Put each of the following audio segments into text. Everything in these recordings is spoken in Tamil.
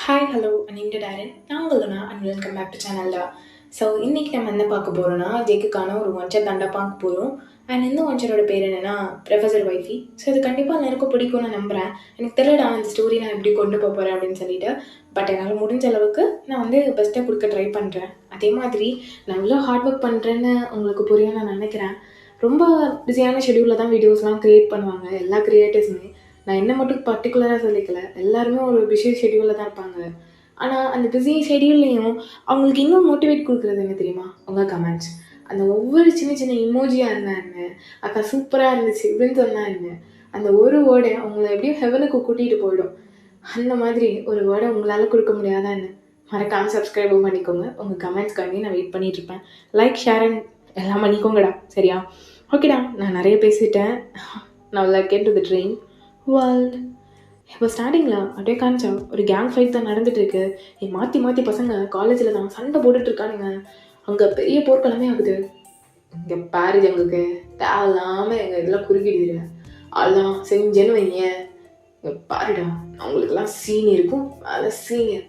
ஹாய் ஹலோ நீங்கள் டேரன் நான் உங்களா அண்ட் வெல்கம் பேக் டு சேனலில். ஸோ இன்றைக்கி நம்ம என்ன பார்க்க போகிறோன்னா ஜேக்குக்கான ஒரு ஒன்ச்சர் தண்டை பார்க்க போகிறோம். அண்ட் இந்த ஒன்ச்சரோட பேர் என்னென்னா ப்ரொஃபஸர் வைஃபி. ஸோ இது கண்டிப்பாக எல்லாருக்கும் பிடிக்கும்னு நான் நம்புகிறேன். எனக்கு தெரியல அந்த ஸ்டோரி நான் எப்படி கொண்டு போக போகிறேன் அப்படின்னு சொல்லிட்டு. பட் என்னால் முடிஞ்ச அளவுக்கு நான் வந்து பெஸ்ட்டாக கொடுக்க ட்ரை பண்ணுறேன். அதே மாதிரி நான் எவ்வளோ ஹார்ட் ஒர்க் பண்ணுறேன்னு உங்களுக்கு புரியும் நான் நினைக்கிறேன். ரொம்ப பிஸியான ஷெடியூலில் தான் வீடியோஸ்லாம் க்ரியேட் பண்ணுவாங்க எல்லா க்ரியேட்டர்ஸுமே. நான் என்ன மட்டும் பர்டிகுலராக சொல்லிக்கல, எல்லாருமே ஒரு பிஸி ஷெடியூலில் தான் இருப்பாங்க. ஆனால் அந்த பிஸி ஷெடியூல்லையும் அவங்களுக்கு இன்னும் மோட்டிவேட் கொடுக்குறது என்ன தெரியுமா? உங்கள் கமெண்ட்ஸ். அந்த ஒவ்வொரு சின்ன சின்ன இமோஜியாக இருந்தா என்ன, அக்கா சூப்பராக இருந்துச்சு இப்படின்னு சொன்னா என்ன, அந்த ஒரு வேர்டை அவங்கள எப்படியும் ஹெவனுக்கு கூட்டிகிட்டு போயிடும். அந்த மாதிரி ஒரு வேர்டை உங்களால் கொடுக்க முடியாதா என்ன? மறக்காமல் சப்ஸ்கிரைபும் பண்ணிக்கோங்க. உங்கள் கமெண்ட்ஸ்க்காண்டி நான் வெயிட் பண்ணிகிட்ருப்பேன். லைக் ஷேர் அண்ட் எல்லாம் பண்ணிக்கோங்கடா, சரியா? ஓகேடா, நான் நிறைய பேசிட்டேன். நான் get to the train world. இப்போ ஸ்டார்டிங்கில் அப்படியே காமிச்சா ஒரு கேங் ஃபைட் தான் நடந்துகிட்ருக்கு. மாற்றி மாற்றி பசங்க காலேஜில் தான் சண்டை போட்டுட்ருக்கானுங்க. அங்கே பெரிய போர்க்களமே ஆகுது. இங்கே பாரு ஜங்குக்கு தேவையில்லாமல் எங்கள் இதெல்லாம் குறுக்கிடுது. அதெல்லாம் செஞ்சேன்னு வைங்க, இங்கே பாருடா அவங்களுக்கெல்லாம் சீன் இருக்கும். அதில் சீனியர்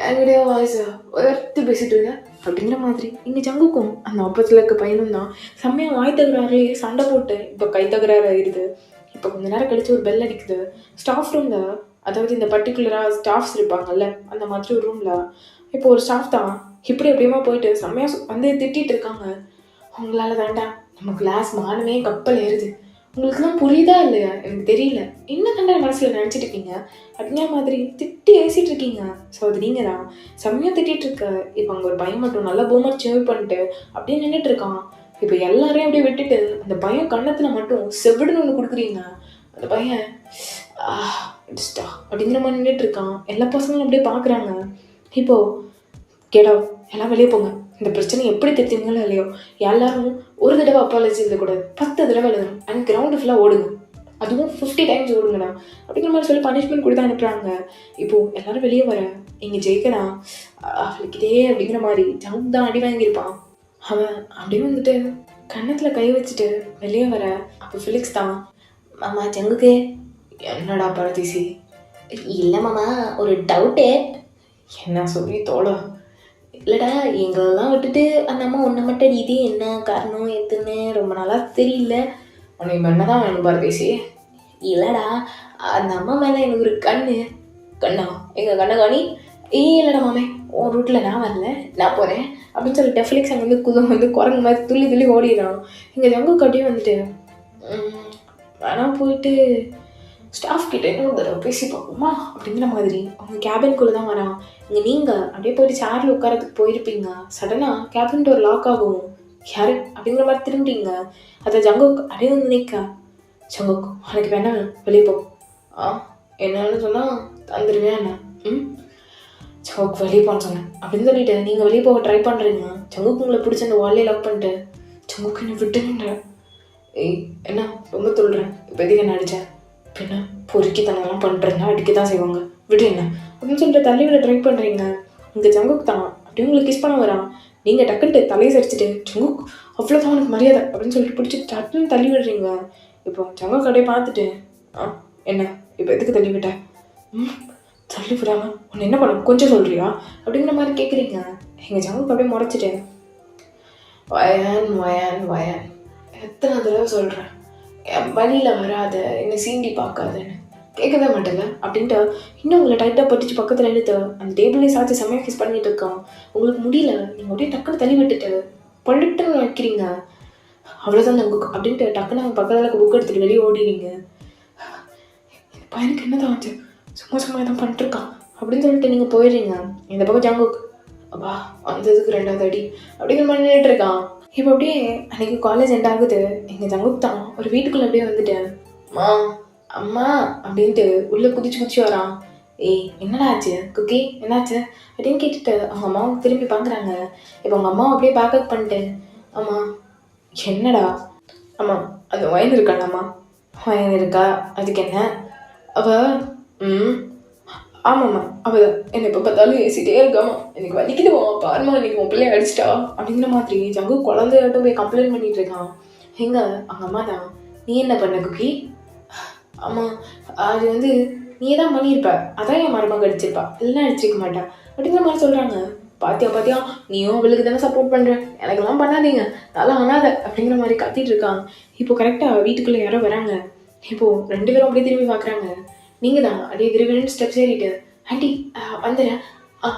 என்கிட்டயே வாய்ஸை உயர்த்தி பேசிட்டு இருக்கேன் அப்படிங்கிற மாதிரி. இங்கே ஜங்குக்கும் அந்த ஆப்போசிட்டில் இருக்க பையனும் தான் செம்மையாக வாய் தகுறாரு, சண்டை போட்டு இப்போ கை தகுறாரு ஆயிடுது. இப்போ கொஞ்ச நேரம் கழிச்சு ஒரு பெல் அடிக்குது. ஸ்டாஃப் ரூமில், அதாவது இந்த பர்டிகுலராக ஸ்டாஃப்ஸ் இருப்பாங்கல்ல அந்த மாதிரி ஒரு ரூமில் இப்போ ஒரு ஸ்டாஃப் தான் இப்படி எப்படியுமா போயிட்டு செம்மையாக வந்து திட்டிகிட்டு இருக்காங்க. அவங்களால வேண்டாம் நம்ம கிளாஸ் மானமே கப்பல் ஏறுது. உங்களுக்குலாம் புரியுதா இல்லையா எனக்கு தெரியல. என்ன கண்டா மனசில் நினச்சிட்டு இருக்கீங்க அப்படிங்கிற மாதிரி திட்டி ஏசிட்டு இருக்கீங்க. ஸோ அது நீங்கள் தான் செம்மையாக திட்டிகிட்டு இருக்க. இப்போ அங்கே ஒரு பையன் மட்டும் நல்லா பூமர் சேவ் பண்ணிட்டு அப்படியே நின்றுட்டு இருக்கான். இப்போ எல்லாரையும் அப்படியே விட்டுட்டு அந்த பையன் கண்ணத்தில் மட்டும் செவிடுன்னு ஒன்று கொடுக்குறீங்க. அந்த பையன் இடிச்சிட்டா அப்படிங்கிற மாதிரி நின்றுட்டு இருக்கான். எல்லா பசங்களும் அப்படியே பார்க்குறாங்க. இப்போது கேடா எல்லாம் வெளியே போங்க, இந்த பிரச்சனை எப்படி தெரிஞ்சுங்களோ இல்லையோ எல்லாரும் ஒரு தடவை அப்பாலஜி எழுதக்கூடாது, 10 தடவை எழுதணும். அண்ட் கிரவுண்டு ஃபுல்லாக ஓடுங்க, அதுவும் 50 டைம்ஸ் ஓடுங்கண்ணா அப்படிங்கிற மாதிரி சொல்லி பனிஷ்மெண்ட் கொடுத்து அனுப்புகிறாங்க. இப்போது எல்லாரும் வெளியே வர இங்கே ஜெயிக்கணா அவளுக்கிட்டே அப்படிங்கிற மாதிரி ஜங்க் தான் அடி வாங்கியிருப்பான். அவன் அப்படியே வந்துட்டு கன்னத்தில் கை வச்சுட்டு வெளியே வர அப்போ ஃபிலிக்ஸ் தான், மாமா ஜங்குக்கு என்னடா பரதீசி? இல்லை மாமா ஒரு டவுட்டு. என்ன சொல்லி தோட? இல்லைடா எங்களெல்லாம் விட்டுட்டு அந்த அம்மா ஒன்றை மட்டும் இது என்ன காரணம் எதுன்னு ரொம்ப நாளாக தெரியல. உனக்கு என்ன தான் வேணும் பரதீசி? இல்லைடா அந்த அம்மா மேலே எனக்கு ஒரு கண்ணா எங்கள் கண்ணை காணி. இல்லைடா மாமே உன் ரூட்டில் நான் வரல, நான் போகிறேன் அப்படின்னு சொல்லிட்டு ஃபிலிக்ஸ் அங்கே வந்து குரங்கு மாதிரி துள்ளி துள்ளி ஓடிடுறான். எங்கள் ஜங்கு கட்டியும் வந்துட்டு வேணாம் போயிட்டு ஸ்டாஃப் கிட்டே இன்னொரு தடவை பேசி பார்ப்போமா அப்படிங்கிற மாதிரி அவங்க கேபின்குள்ளே தான் வரான். இங்கே நீங்கள் அப்படியே போயிட்டு சேரில் உட்காரத்துக்கு போயிருப்பீங்க. சடனாக கேபின் டோர் லாக் ஆகும். யாரு அப்படிங்கிற மாதிரி திரும்பிட்டீங்க. அதை ஜங்குக் அப்படியே வந்து நிற்க, ஜங்குக் உனக்கு வேணா வெளியே போ. என்னன்னு சொன்னால் தந்துடுவேன் என்ன? ஜங்குக் வெளியே போன்னு சொன்னேன் அப்படின்னு சொல்லிட்டு நீங்கள் வெளியே போக ட்ரை பண்ணுறீங்க. ஜங்குக் உங்களை பிடிச்சி அந்த வால்லே லாக் பண்ணிட்டு ஜங்குக் என்ன விட்டுன்ற. என்ன ரொம்ப சொல்கிறேன், இப்போ எதுக்கு என்ன அடித்தேன்? பின்ன பொறுக்கி தனெல்லாம் பண்ணுறேங்க, அடிக்க தான் செய்வாங்க, விடு என்ன அப்படின்னு சொல்லிட்டு தள்ளி விட ட்ரை பண்ணுறீங்க. இங்கே ஜங்குக் தான் அப்படி உங்களுக்கு கிஸ் பண்ண வரான். நீங்கள் டக்குன்ட்டு தலையை சரிச்சிட்டு ஜங்குக் அவ்வளோதான் உனக்கு மரியாதை அப்படின்னு சொல்லிட்டு பிடிச்சி டக்குன்னு தள்ளி விடுறீங்க. இப்போ ஜங்குக் அப்படியே பார்த்துட்டு என்ன இப்போ எதுக்கு தள்ளி விட்ட? தள்ளி விடாமல் உன்னை என்ன பண்ண கொஞ்சம் சொல்கிறியா அப்படிங்கிற மாதிரி கேட்குறீங்க. எங்கள் ஜங்குக் அப்படியே முறைச்சிட்டு வயன் எத்தனை தடவை சொல்கிறேன் என் வழியில் வராத, என்னை சீண்டி பார்க்காதன்னு கேட்கவே மாட்டேங்க அப்படின்ட்டு இன்னும் உங்களை டைட்டாக பட்டிச்சு பக்கத்தில் எடுத்து அந்த டேபிளே சாய்ச்சி செம்மையாக கிஸ் பண்ணிட்டு இருக்கான். உங்களுக்கு முடியல, நீங்கள் அப்படியே டக்குன்னு தள்ளி விட்டுட்டு படுட்டுன்னு வைக்கிறீங்க. அவ்வளோதான் ஜங்குக் அப்படின்ட்டு டக்குன்னு அவங்க பக்கத்தில் புக் எடுத்துகிட்டு வெளியே ஓடிடுவீங்க. பையனுக்கு என்னதான் ஆச்சு, சும்மா எதாவது பண்ணிட்டுருக்கான் அப்படின்னு சொல்லிட்டு நீங்கள் போயிடுறீங்க. இந்த பக்கம் ஜங்குக் அப்பா வந்ததுக்கு 2வது அடி அப்படிங்கிற மாதிரி நின்றுட்டு இருக்கான். இப்போ அப்படியே அன்றைக்கி காலேஜ் எண்ட் ஆகுது. எங்கள் ஜங்குக் தான் ஒரு வீட்டுக்குள்ளே அப்படியே வந்துட்டேன். அம்மா அப்படின்ட்டு உள்ளே குதிச்சு வரான். என்னடா ஆச்சு குக்கி, என்னாச்சு அப்படின்னு கேட்டுட்டு அவங்க அம்மாவுக்கு திரும்பி பார்க்குறாங்க. இப்போ அவங்க அம்மாவை அப்படியே பேக்கப் பண்ணிட்டு அம்மா என்னடா? ஆமாம் அந்த வயன் இருக்காளாம்மா. வயன் இருக்கா, அதுக்கு என்ன? ஆமாம்மா அவள் என்னை இப்போ பார்த்தாலும் ஏசிட்டே இருக்காமா, எனக்கு வலிக்குதுமா பாருமா இன்னைக்கு உன் பிள்ளைய அடிச்சிட்டா அப்படிங்கிற மாதிரி ஜங்கு குழந்தையாட்டும் போய் கம்ப்ளைண்ட் பண்ணிட்டு இருக்கான். அவங்க அம்மா தான், நீ என்ன பண்ண குக்கி? ஆமாம் அது வந்து நீ தான் பண்ணியிருப்ப, அதான் என் மருமக அடிச்சிருப்பா, இல்லைன்னா அடிச்சிருக்க மாட்டா அப்படிங்கிற மாதிரி சொல்கிறாங்க. பாத்தியா பாத்தியா, நீயும் அவளுக்கு தானே சப்போர்ட் பண்ணுற, எனக்கெல்லாம் பண்ணாதீங்க, நல்லா ஆனாத அப்படிங்கிற மாதிரி கத்திட்டு இருக்கான். இப்போ கரெக்டாக வீட்டுக்குள்ளே யாரோ வராங்க. இப்போது 2 பேரும் அப்படியே திரும்பி பார்க்குறாங்க. நீங்கள் தான் அப்படியே விரும்பின்னு ஸ்டெப்ஸ் ஏறிட்டு, ஆண்டி வந்துடுறேன்,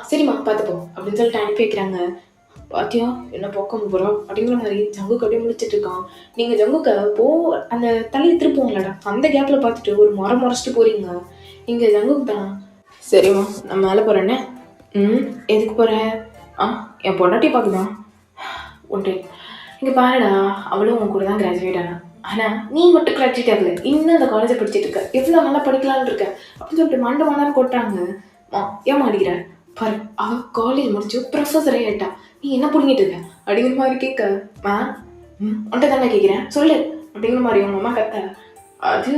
சரிம்மா பார்த்துப்போ அப்படின்னு சொல்லிட்டு அனுப்பி வைக்கிறாங்க. பாத்தியா என்ன பக்கம் போகிறோம் அப்படிங்கிற மாதிரி ஜங்குக்கு அப்படியே முடிச்சிட்டு இருக்கான். நீங்கள் ஜங்குக்க அந்த தலையை திருப்போங்களடா, அந்த கேப்பில் பார்த்துட்டு ஒரு முறைச்சிட்டு போகிறீங்க. இங்கே ஜங்குக்கு தான், சரிம்மா நான் மேலே போகிறேன்னே. எதுக்கு போகிற? என் பொண்டாட்டி பார்க்குதான். ஒன்று இங்கே பாருடா, அவளும் உன் கூட தான் கிராஜுவேட் ஆனா, ஆனால் நீ மட்டும் கிராஜுவேட் ஆகல, இன்னும் அந்த காலேஜை படிச்சுட்டு இருக்க, எவ்வளோ நல்லா படிக்கலான்னு இருக்க அப்படின்னு சொல்லிட்டு மண்டை கொட்டுறாங்க. ஏன் மாடிக்கிற பாரு, அவள் காலேஜ் முடிச்சு ப்ரொஃபஸரே ஆயிட்டா, நீ என்ன பிடிங்கிட்டு இருக்க அப்படிங்கிற மாதிரி கேட்க, உன்ட்ட தானே கேட்குறேன் சொல்லு அப்படிங்கிற மாதிரி அவங்க அம்மா கத்த. அது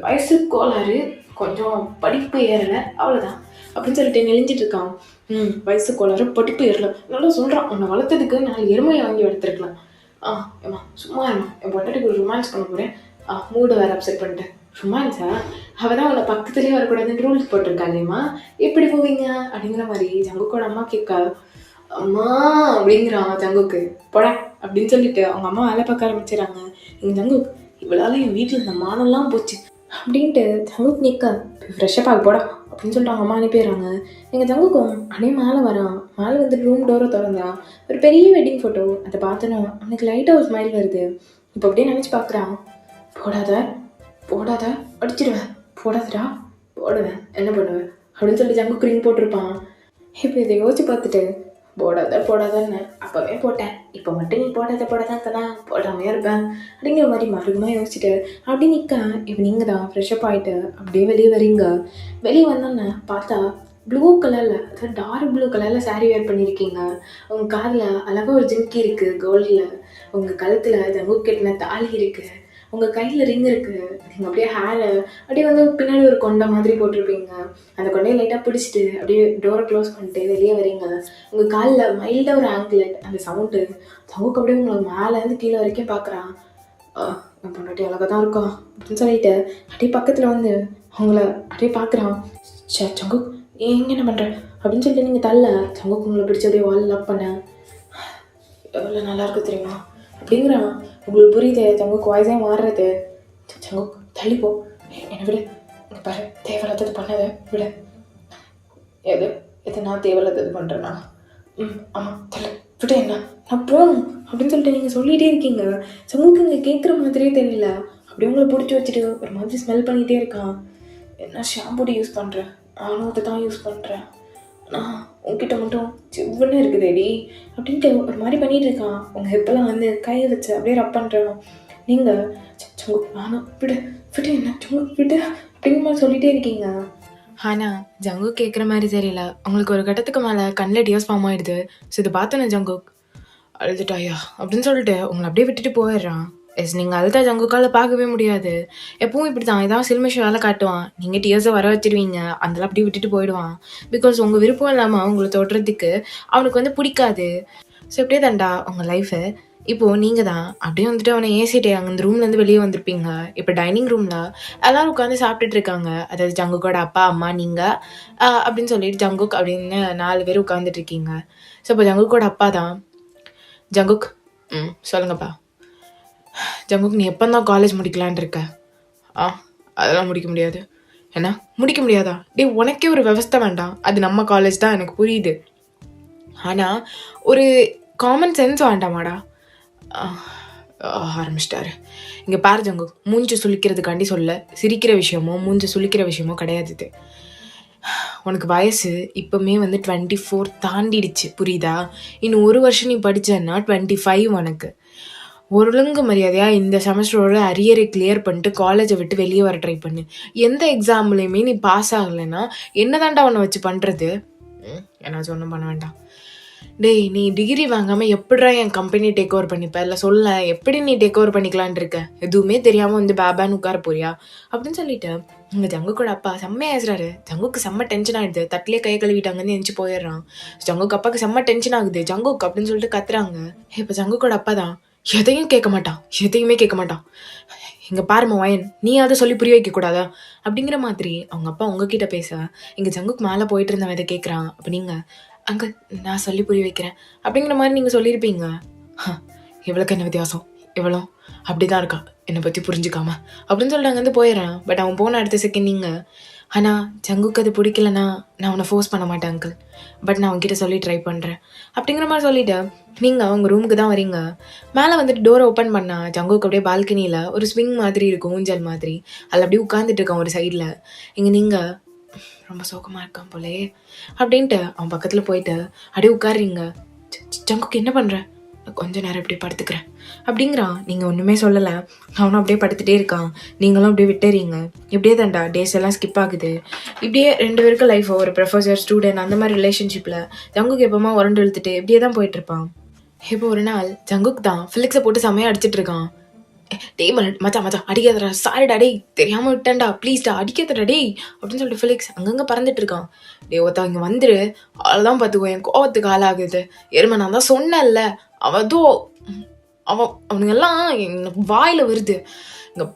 வயசு கோளாறு, கொஞ்சம் படிப்பு ஏறலை அவ்வளோதான் அப்படின்னு சொல்லிட்டு நெளிஞ்சிட்டு இருக்கான். வயசு கோளாறு, படிப்பு ஏறலை, நல்லா சொல்கிறான். உன்னை வளர்த்ததுக்கு 4 எருமையை வாங்கி எடுத்துருக்கலாம். ஏம்மா சும்மா இருமா, என் பொண்டாட்டிக்கு ஒரு ரொமான்ஸ் பண்ண போகிறேன், மூடை வேறு அப்செட் பண்ணிட்டேன். ரொமான்ஸா? அவள் தான் உன்னை பக்கத்துலேயே வரக்கூடாதுன்னு ரூல்ஸ் போட்டிருக்காங்கம்மா, எப்படி போவீங்க அப்படிங்கிற மாதிரி ஜங்குக்கோட அம்மா கேட்க, அம்மா அப்படிங்கிறான் ஜங்குக்கு. போடா அப்படின்னு சொல்லிட்டு அவங்க அம்மா வேலை பார்க்க ஆரம்பிச்சிடறாங்க. எங்கள் ஜங்குக், இவளால் என் வீட்டில் இந்த மானம்லாம் போச்சு அப்படின்ட்டு ஜங்குக் நிற்க, ஃப்ரெஷ்ஷாக பார்க்க போடா அப்படின்னு சொல்லிட்டு அவங்க அம்மா அனுப்பிடுறாங்க. எங்கள் ஜங்குக்கும் அப்படியே மேலே வரான். மேலே வந்து ரூம் டோரை திறந்தான். ஒரு பெரிய வெட்டிங் ஃபோட்டோ, அதை பார்த்தோன்னா அவனுக்கு லைட்டாக ஒரு ஸ்மைல் வருது. இப்போ அப்படியே நினச்சி பார்க்குறான். போடாத அடிச்சிடுவேன், போடாதடா, போடுவேன், என்ன பண்ணுவேன் அப்படின்னு சொல்லி ஜங்குக்கு ரிங் போட்டிருப்பான். இப்போ இதை யோசிச்சு பார்த்துட்டு, போடாதன்னு அப்போவே போட்டேன், இப்போ மட்டும் நீ போடாதான் போடாமே இருப்பேன் அப்படிங்கிற மாதிரி மறுபடியும் யோசிச்சுட்டு அப்படி நிற்க. இப்போ நீங்கள் தான் ஃப்ரெஷ்அப் ஆகிட்டு அப்படியே வெளியே வரீங்க. வெளியே வந்தோன்னே பார்த்தா ப்ளூ கலரில், அதாவது டார்க் ப்ளூ கலரில் சாரீ வேர் பண்ணியிருக்கீங்க. உங்கள் காதில் அழகாக ஒரு ஜிம்கி இருக்குது கோல்டில், உங்கள் கழுத்தில் ஜங்குக்கு கட்டின தாலி இருக்குது, உங்கள் கையில் ரிங் இருக்குது. நீங்கள் அப்படியே ஹேரை அப்படியே வந்து பின்னாடி ஒரு கொண்டை மாதிரி போட்டிருப்பீங்க. அந்த கொண்டையை லைட்டாக பிடிச்சிட்டு அப்படியே டோரை க்ளோஸ் பண்ணிட்டு வெளியே வரீங்க. உங்கள் காலில் மைல்டாக ஒரு ஆங்கிலட், அந்த சவுண்டு ஜங்குக்கு அப்படியே உங்களை மேலேருந்து கீழே வரைக்கும் பார்க்குறான். என் பொண்டாட்டி அழகாக தான் இருக்கும் அப்படின்னு சொல்லிட்டு அப்படியே பக்கத்தில் வந்து அவங்கள அப்படியே பார்க்குறான். ஜங்குக் எங்கே என்ன பண்ணுற அப்படின்னு சொல்லிட்டு நீங்கள் தள்ள, ஜங்குக்கு உங்களை பிடிச்சி அப்படியே வால் லாக் பண்ண. எவ்வளோ நல்லாயிருக்கு தெரியுமா அப்படிங்கிறான். உங்களுக்கு புரியுது ஜங்குக்கு வாய்ஸே மாறுறது. ஜங்குக் தள்ளிப்போ, என்னை விட, இங்கே பாரு, தேவையில்லாதது பண்ணாத விட. எது நான் தேவையில்லாதது பண்ணுறேன்னா? ஆமாம் தள்ளு விட, என்ன நான் போகணும் அப்படின்னு சொல்லிட்டு நீங்கள் சொல்லிகிட்டே இருக்கீங்க. ஜங்குக்கு இங்கே கேட்குற மாதிரியே தெரியல. அப்படியே உங்களை பிடிச்சி வச்சுட்டு ஒரு மாதிரி ஸ்மெல் பண்ணிகிட்டே இருக்கான். என்ன ஷாம்புடி யூஸ் பண்ணுறேன், நானும் அதை தான் யூஸ் பண்ணுறேன், ஆனால் உங்ககிட்ட மட்டும் சிவ்வன்னு இருக்குதேடி அப்படின்ட்டு ஒரு மாதிரி பண்ணிகிட்டு இருக்கான். உங்கள் ஹிப்பெல்லாம் வந்து கையை வச்சு அப்படியே ரப் பண்ணுறான். நீங்கள் ஜங்குக் வேணாம் விடு என்ன ஜங்குக் விடு அப்படிங்கிற மாதிரி சொல்லிகிட்டே இருக்கீங்க. ஆனால் ஜங்குக் கேட்குற மாதிரி தெரியல. உங்களுக்கு ஒரு கட்டத்துக்கு மேலே கண்ணில் டியர்ஸ் ஃபார்ம் ஆகிடுது. ஸோ இதை பார்த்தோன்னே ஜங்குக் அழுதுட்டாயா அப்படின்னு சொல்லிட்டு உங்களை அப்படியே விட்டுட்டு போயிடுறான். நீங்கள் அழுதா ஜங்குக்கால பார்க்கவே முடியாது. எப்பவும் இப்படி தான், ஏதாவது சில்மிஷம் வேலை காட்டுவான், நீங்கள் டியர்ஸை வர வச்சிருவீங்க, அதெல்லாம் அப்படியே விட்டுட்டு போயிடுவான். பிகாஸ் உங்கள் விருப்பம் இல்லாமல் அவங்கள தொடுறதுக்கு அவனுக்கு வந்து பிடிக்காது. ஸோ இப்படியே தான்டா உங்கள் லைஃபு. இப்போது நீங்கள் தான் அப்படியே வந்துட்டு அவனை ஏசிட்டே அங்கே இந்த ரூம்லேருந்து வெளியே வந்திருப்பீங்க. இப்போ டைனிங் ரூமில் எல்லோரும் உட்காந்து சாப்பிட்டுட்டு இருக்காங்க. அதாவது ஜங்குக்கோட அப்பா அம்மா நீங்கள் அப்படின்னு சொல்லிட்டு ஜங்குக் அப்படின்னு 4 பேர் உட்காந்துட்டு இருக்கீங்க. ஸோ இப்போ ஜங்குக்கோட அப்பா தான். ஜங்குக் சொல்லுங்கப்பா. ஜங்குக் நீ எப்போ தான் காலேஜ் முடிக்கலான் இருக்க? அதெல்லாம் முடிக்க முடியாது. என்ன முடிக்க முடியாதா? உனக்கே ஒரு விவஸ்தை வேண்டாம், அது நம்ம காலேஜ் தான், எனக்கு புரியுது. ஆனால் ஒரு காமன் சென்ஸ் வேண்டாமாடா? ஆரம்பிச்சிட்டாரு. இங்கே பாரு ஜங்குக், மூஞ்சி சுளிக்கிறதுக்காண்டி சொல்ல, சிரிக்கிற விஷயமோ மூஞ்சி சுளிக்கிற விஷயமோ கிடையாது இது. உனக்கு வயசு இப்போமே வந்து 24 தாண்டிடுச்சு, புரியுதா? இன்னும் 1 வருஷம் நீ படித்தேன்னா 25 உனக்கு. ஒழுங்கு மரியாதையாக இந்த செமஸ்டரோட அரியரை கிளியர் பண்ணிட்டு காலேஜை விட்டு வெளியே வர ட்ரை பண்ணு. எந்த எக்ஸாம்லேயுமே நீ பாஸ் ஆகலைன்னா என்ன தாண்டா உன்னை வச்சு பண்ணுறது? என்னாச்சும் ஒன்றும் பண்ண வேண்டாம். நீ டிகிரி வாங்காமல் எப்படிடா என் கம்பெனி டேக் ஓவர் பண்ணிப்ப? இல்லை சொல்ல, எப்படி நீ டேக் ஓவர் பண்ணிக்கலான் இருக்க? எதுவுமே தெரியாமல் வந்து பேபான்னு உட்கார போறியா அப்படின்னு சொல்லிட்டு இங்கே ஜங்குக்கோட அப்பா செம்மையாக ஆசுறாரு. ஜங்குக்கு செம்ம டென்ஷன் ஆகிடுது. தட்டிலே கை கழுவிட்டாங்கன்னு நினச்சி போயிடுறான். ஜங்குக்கு அப்பாவுக்கு செம்ம டென்ஷன் ஆகுது. ஜங்குக் அப்படின்னு சொல்லிட்டு கத்துறாங்க. இப்போ ஜங்குக்கோட அப்பா தான் எதையுமே கேட்க மாட்டான். இங்கே பாருமா வயன், நீ அதை சொல்லி புரிய வைக்கக்கூடாதா அப்படிங்கிற மாதிரி அவங்க அப்பா உங்ககிட்ட பேச இங்கே ஜங்குக்கு மேலே போயிட்டு இருந்தவன் இதை கேட்குறான். அப்போ நீங்கள் அங்கே நான் சொல்லி புரிய வைக்கிறேன் அப்படிங்கிற மாதிரி நீங்கள் சொல்லியிருப்பீங்க. இவளுக்கு என்ன வித்தியாசம், இவளும் அப்படிதான் இருக்கா என்னை பற்றி புரிஞ்சுக்காம அப்படின்னு சொல்லிட்டு அங்கேருந்து போயிடுறான். பட் அவன் போன அடுத்த செகண்ட் நீங்கள் ஆனால் ஜங்குக்கு அது பிடிக்கலன்னா நான் அவனை ஃபோர்ஸ் பண்ண மாட்டேன் அங்கிள், பட் நான் அவன்கிட்ட சொல்லி ட்ரை பண்ணுறேன் அப்படிங்கிற மாதிரி சொல்லிவிட்டு நீங்கள் அவங்க ரூமுக்கு தான் வரீங்க. மேலே வந்துட்டு டோரை ஓப்பன் பண்ணா ஜங்குக்கு அப்படியே பால்கனியில் ஒரு ஸ்விங் மாதிரி இருக்கும், ஊஞ்சல் மாதிரி, அதில் அப்படியே உட்காந்துட்டு இருக்கான் ஒரு சைடில். இங்கே நீங்கள் ரொம்ப சோகமாக இருக்கான் போலே அப்படின்ட்டு அவன் பக்கத்தில் போயிட்டு அப்படியே உட்காடுறீங்க. ஜங்குக்கு என்ன பண்ணுற, கொஞ்ச நேரம் இப்படி படுத்துக்கிறேன் அப்படிங்கிறான். நீங்கள் ஒன்றுமே சொல்லலை, அவனும் அப்படியே படுத்துகிட்டே இருக்கான். நீங்களும் அப்படியே விட்டுறீங்க. இப்படியே தான்டா டேஸ் எல்லாம் ஸ்கிப் ஆகுது. இப்படியே 2 பேருக்கும் லைஃப் ஒரு ப்ரொஃபஸர் ஸ்டூடெண்ட் அந்த மாதிரி ரிலேஷன்ஷிப்பில் ஜங்குக்கு எப்போமா உரண்டு இழுத்துட்டு இப்படியே தான் போயிட்டுருப்பான். இப்போ ஒரு நாள் ஜங்குக்கு தான் ஃபிலிக்ஸை போட்டு செமையாக அடிச்சிட்டு இருக்கான். டேய் மச்சான் அடிக்காதடா, சாரிடா டேய், தெரியாமல் விட்டேன்டா, ப்ளீஸ்டா அடிக்காதடா டேய் அப்படின்னு சொல்லிட்டு ஃபிலிக்ஸ் அங்கங்கே பறந்துட்டு இருக்கான். டே ஒருத்தன் இங்கே வந்துரு, அவ்வளோதான் பார்த்துக்கோ, என் கோவத்துக்கு ஆளாகுது எருமை, நான் தான் சொன்னேன்ல, அவனுங்கெல்லாம் எனக்கு வாயில் வருது. இங்கே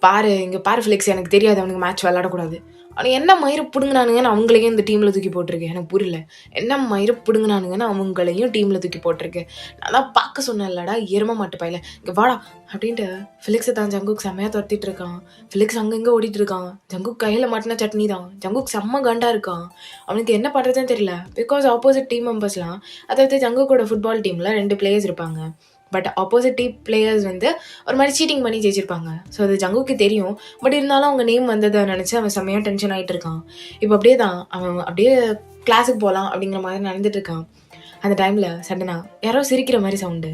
பாரு ஃபிலிக்ஸ், எனக்கு தெரியாது அவனுக்கு மேட்ச் விளையாடக்கூடாது. அவனுக்கு என்ன மயிரை பிடுங்கினானுங்கன்னு அவங்களையும் இந்த டீமில் தூக்கி போட்டிருக்கு. எனக்கு புரியல, என்ன மயிரை பிடுங்கினானுங்கன்னு அவங்களையும் டீமில் தூக்கி போட்டிருக்கு. நான் தான் பார்க்க சொன்னேன்லடா எரும மாட்டு பையில, இங்கே வாடா அப்படின்ட்டு ஃபிலிக்ஸை தான் ஜங்குக்கு செம்மையாக துரத்திட்டு இருக்கான். ஃபிலிக்ஸ் அங்கங்கே ஓடிட்டு இருக்கான். ஜங்குக்கு கையில் மாட்டின சட்னி தான். ஜங்குக்கு செம்ம கண்டா இருக்கான். அவனுக்கு என்ன பண்ணுறதுன்னு தெரியல. பிகாஸ் ஆப்போசிட் டீம் மெம்பர்ஸ்லாம், அதாவது ஜங்குக்கோட ஃபுட்பால் டீமில் 2 பிளேயர்ஸ் இருப்பாங்க. பட் ஆப்போசிட் டீம் பிளேயர்ஸ் வந்து ஒரு மாதிரி சீட்டிங் பண்ணி ஜெயிச்சிருப்பாங்க. ஸோ அது ஜங்குக்கு தெரியும். பட் இருந்தாலும் அவங்க நேம் வந்ததை நினச்சி அவன் செம்மையாக டென்ஷன் ஆகிட்டு இருக்கான். இப்போ அப்படியே தான் அவன் அப்படியே கிளாஸுக்கு போகலாம் அப்படிங்கிற மாதிரி நடந்துட்டு இருக்கான். அந்த டைமில் சடனாக யாரோ சிரிக்கிற மாதிரி சவுண்டு.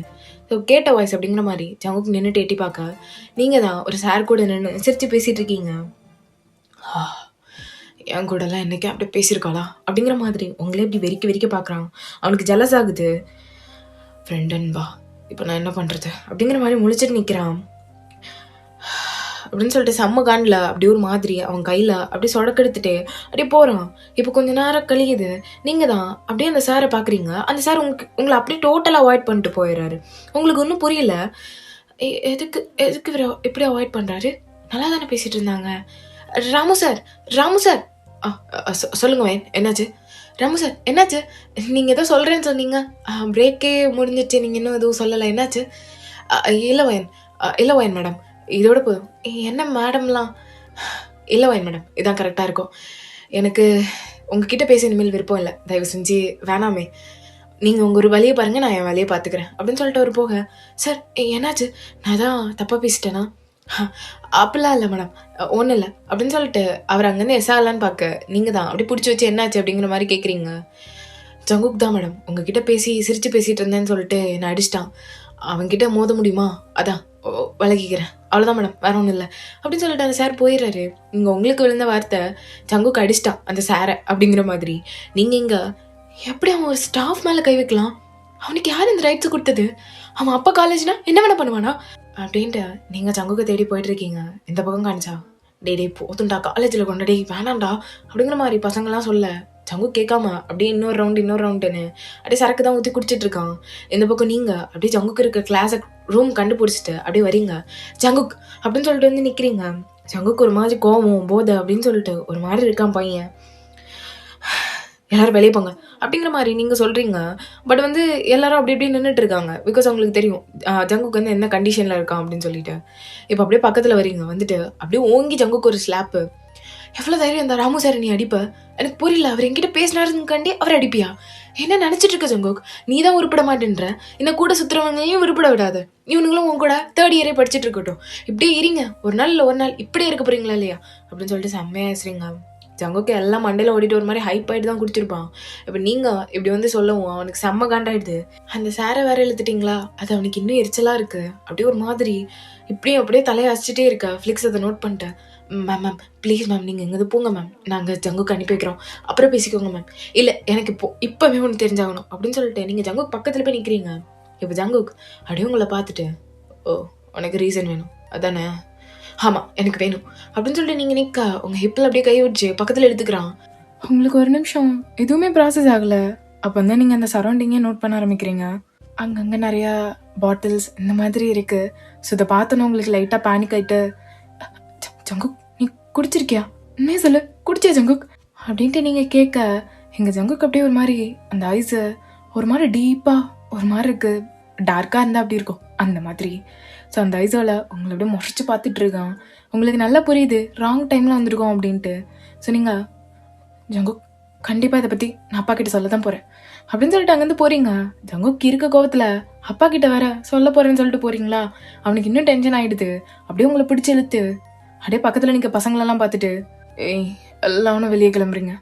ஸோ கேட்ட வாய்ஸ் அப்படிங்கிற மாதிரி ஜங்குக்கு நின்றுட்டு எட்டி பார்க்க நீங்கள் தான் ஒரு சார் கூட நின்று சிரித்து பேசிகிட்டு இருக்கீங்க. என் கூடலாம் என்னைக்கே அப்படியே பேசியிருக்காளா அப்படிங்கிற மாதிரி உங்களே இப்படி வெறிக்க பார்க்குறான். அவனுக்கு ஜலஸ் ஆகுது. ஃப்ரெண்டன்பா, இப்போ நான் என்ன பண்ணுறது அப்படிங்கிற மாதிரி முழிச்சிட்டு நிற்கிறான். அப்படின்னு சொல்லிட்டு செம்ம காண்டில் அப்படி ஒரு மாதிரி அவன் கையில் அப்படியே சொடக்கெடுத்துட்டு அப்படியே போகிறான். இப்போ கொஞ்சம் நேரம் கழியுது. நீங்கள் தான் அப்படியே அந்த சாரை பார்க்குறீங்க. அந்த சார் உங்களை அப்படியே டோட்டலாக அவாய்ட் பண்ணிட்டு போயிடுறாரு. உங்களுக்கு ஒன்றும் புரியல, எதுக்கு இவர் எப்படி அவாய்ட் பண்ணுறாரு. நல்லா தானே பேசிகிட்டு இருந்தாங்க. ராமு சார் சொல்லுங்க வேன், என்னாச்சு? ராமு சார் என்னாச்சு? நீங்கள் ஏதோ சொல்கிறேன்னு சொன்னீங்க, பிரேக்கே முடிஞ்சிச்சு, நீங்கள் இன்னும் எதுவும் சொல்லலை, என்னாச்சு? இல்லை வயன் மேடம், இதோட போதும். என்ன மேடம்லாம்? இல்லை வயன் மேடம், இதான் கரெக்டாக இருக்கும். எனக்கு உங்ககிட்ட பேச இனிமேல் விருப்பம் இல்லை, தயவு செஞ்சு வேணாமே. நீங்கள் உங்கள் ஒரு வழியை பாருங்கள், நான் என் வேலையை பார்த்துக்கிறேன் அப்படின்னு சொல்லிட்டு அவர் போக, சார் என்னாச்சு, நான் தான் தப்பாக பேசிட்டேனா? அப்படிலாம் இல்லை மேடம், ஒன்றும் இல்லை அப்படின்னு சொல்லிட்டு அவர் அங்கேருந்து எஸ்ஆர்லான்னு பார்க்க நீங்கள் தான் அப்படி பிடிச்சி வச்சு என்னாச்சு அப்படிங்கிற மாதிரி கேட்குறீங்க. ஜங்குக் தான் மேடம், உங்ககிட்ட சிரித்து பேசிகிட்டு இருந்தேன்னு சொல்லிட்டு என்னை அடிச்சிட்டான். அவன்கிட்ட மோத முடியுமா, அதான் விலகிக்கிறேன், அவ்வளோதான் மேடம், வேற ஒன்றும் இல்லை அப்படின்னு சொல்லிட்டு அந்த சார் போயிடுறாரு. இங்கே உங்களுக்கு விழுந்த வார்த்தை ஜங்குக்கு அடிச்சிட்டான் அந்த சாரை அப்படிங்கிற மாதிரி. நீங்கள் இங்கே எப்படி அவன் ஒரு ஸ்டாஃப் மேலே கை வைக்கலாம்? அவனுக்கு யார் இந்த ரைட்ஸை கொடுத்தது? அவன் அப்பா காலேஜ்னா என்ன வேணா பண்ணுவானா அப்படின்ட்டு நீங்கள் ஜங்குக்கு தேடி போயிட்டுருக்கீங்க. இந்த பக்கம் காணிச்சா டே போதுண்டா, காலேஜில் கொண்டடே வேணாண்டா அப்படிங்கிற மாதிரி பசங்கள்லாம் சொல்ல ஜங்கு கேட்காம அப்படியே இன்னொரு ரவுண்டுன்னு அப்படியே சரக்கு தான் ஊற்றி குடிச்சிட்டு இருக்கான். இந்த பக்கம் நீங்கள் அப்படியே ஜங்குக்கு இருக்க கிளாஸை ரூம் கண்டுபிடிச்சிட்டு அப்படியே வரீங்க. ஜங்குக் அப்படின்னு சொல்லிட்டு வந்து நிற்கிறீங்க. ஜங்குக்கு ஒரு மாதிரி கோவம் போதை அப்படின்னு சொல்லிட்டு ஒரு மாதிரி இருக்கான் பையன். எல்லாரும் வெளியே போங்க அப்படிங்கிற மாதிரி நீங்கள் சொல்கிறீங்க. பட் வந்து எல்லாரும் அப்படி இப்படி நின்றுட்டு இருக்காங்க. பிகாஸ் அவங்களுக்கு தெரியும் ஜங்குக்கு வந்து என்ன கண்டிஷனில் இருக்கான் அப்படின்னு சொல்லிட்டு. இப்போ அப்படியே பக்கத்தில் வரீங்க. வந்துட்டு அப்படியே ஓங்கி ஜங்குக்கு ஒரு ஸ்லாப்பு. எவ்வளோ தைரியம் இந்த ராமு சார் நீ அடிப்ப? எனக்கு புரியல, அவர் என்கிட்ட பேசினாருக்காண்டி அவர் அடிப்பியா? என்ன நினச்சிட்டு இருக்க ஜங்குக்? நீ தான் உருப்பிட மாட்டேன்ற. இந்த கூட சுற்றுறவங்களையும் உருப்பிட விடாது. இவனுங்களும் உன் கூட 3rd இயரே படிச்சுட்டு இருக்கட்டும். இப்படியே இருங்க, ஒரு நாள் இப்படியே இருக்க போறீங்களா இல்லையா அப்படின்னு சொல்லிட்டு செம்மையாக பேசுறீங்க. ஜங்குக்கு எல்லாம் மண்டையில் ஓடிட்டு ஒரு மாதிரி ஹைப் ஆகிட்டு தான் குடிச்சிருப்பான். இப்போ நீங்கள் இப்படி வந்து சொல்லவும் அவனுக்கு செம்ம காண்டாயிடுது. அந்த சாரை வேற இழுத்துட்டிங்களா, அது அவனுக்கு இன்னும் எரிச்சலாக இருக்குது. அப்படியே ஒரு மாதிரி அப்படியே தலையை அசிச்சிட்டே இருக்க. ஃப்ளிக்ஸ் அதை நோட் பண்ணிட்டேன். மேம் ப்ளீஸ் மேம், நீங்கள் எங்கே போங்க மேம், நாங்கள் ஜங்குக்கு அனுப்பி வைக்கிறோம், அப்புறம் பேசிக்கோங்க மேம். இல்லை எனக்கு இப்போவே ஒன்று தெரிஞ்சாகணும் அப்படின்னு சொல்லிட்டு நீங்கள் ஜங்குக்கு பக்கத்தில் போய் நிற்கிறீங்க. இப்போ ஜங்குக் அப்படியே உங்களை பார்த்துட்டு, ஓ உனக்கு ரீசன் வேணும் அதானே? ஆமாம் எனக்கு வேணும் அப்படின்னு சொல்லிட்டு நீங்கள் நிற்க உங்கள் ஹிப்பில் அப்படியே கை வச்சு பக்கத்தில் எடுத்துக்கிறான். உங்களுக்கு ஒரு நிமிஷம் எதுவுமே ப்ராசஸ் ஆகலை. அப்போ வந்து நீங்கள் அந்த சரௌண்டிங்கே நோட் பண்ண ஆரம்பிக்கிறீங்க. அங்கங்கே நிறையா பாட்டில்ஸ் இந்த மாதிரி இருக்குது. ஸோ இதை பார்த்தோன்னா உங்களுக்கு லைட்டாக பேனிக் ஆகிட்டு, ஜங்குக் நீ குடிச்சிருக்கியா? உண்மையே சொல்லு, குடிச்சியா ஜங்குக் அப்படின்ட்டு நீங்கள் கேட்க எங்கள் ஜங்குக் அப்படியே ஒரு மாதிரி அந்த ஐஸு ஒரு மாதிரி டீப்பாக ஒரு மாதிரி இருக்கு, டார்க்காக இருந்தால் அப்படி இருக்கும் அந்த மாதிரி. ஸோ அந்த ஐஸோவில் உங்களை அப்படியே முறைச்சி பார்த்துட்டு இருக்கான். உங்களுக்கு நல்லா புரியுது ராங் டைமில் வந்திருக்கோம் அப்படின்ட்டு. ஸோ நீங்கள் ஜங்குக் கண்டிப்பாக இதை பற்றி நான் அப்பா கிட்ட சொல்ல தான் போகிறேன் அப்படின்னு சொல்லிட்டு அங்கேருந்து போகிறீங்க. ஜங்குக் இருக்க கோவத்தில் அப்பா கிட்ட வேற சொல்ல போகிறேன்னு சொல்லிட்டு போகிறீங்களா? அவனுக்கு இன்னும் டென்ஷன் ஆகிடுது. அப்படியே உங்களை பிடிச்சி இழுத்து அப்படியே பக்கத்தில் நிற்க பசங்களெல்லாம் பார்த்துட்டு, ஏய் எல்லாரும் வெளியே கிளம்புறீங்க,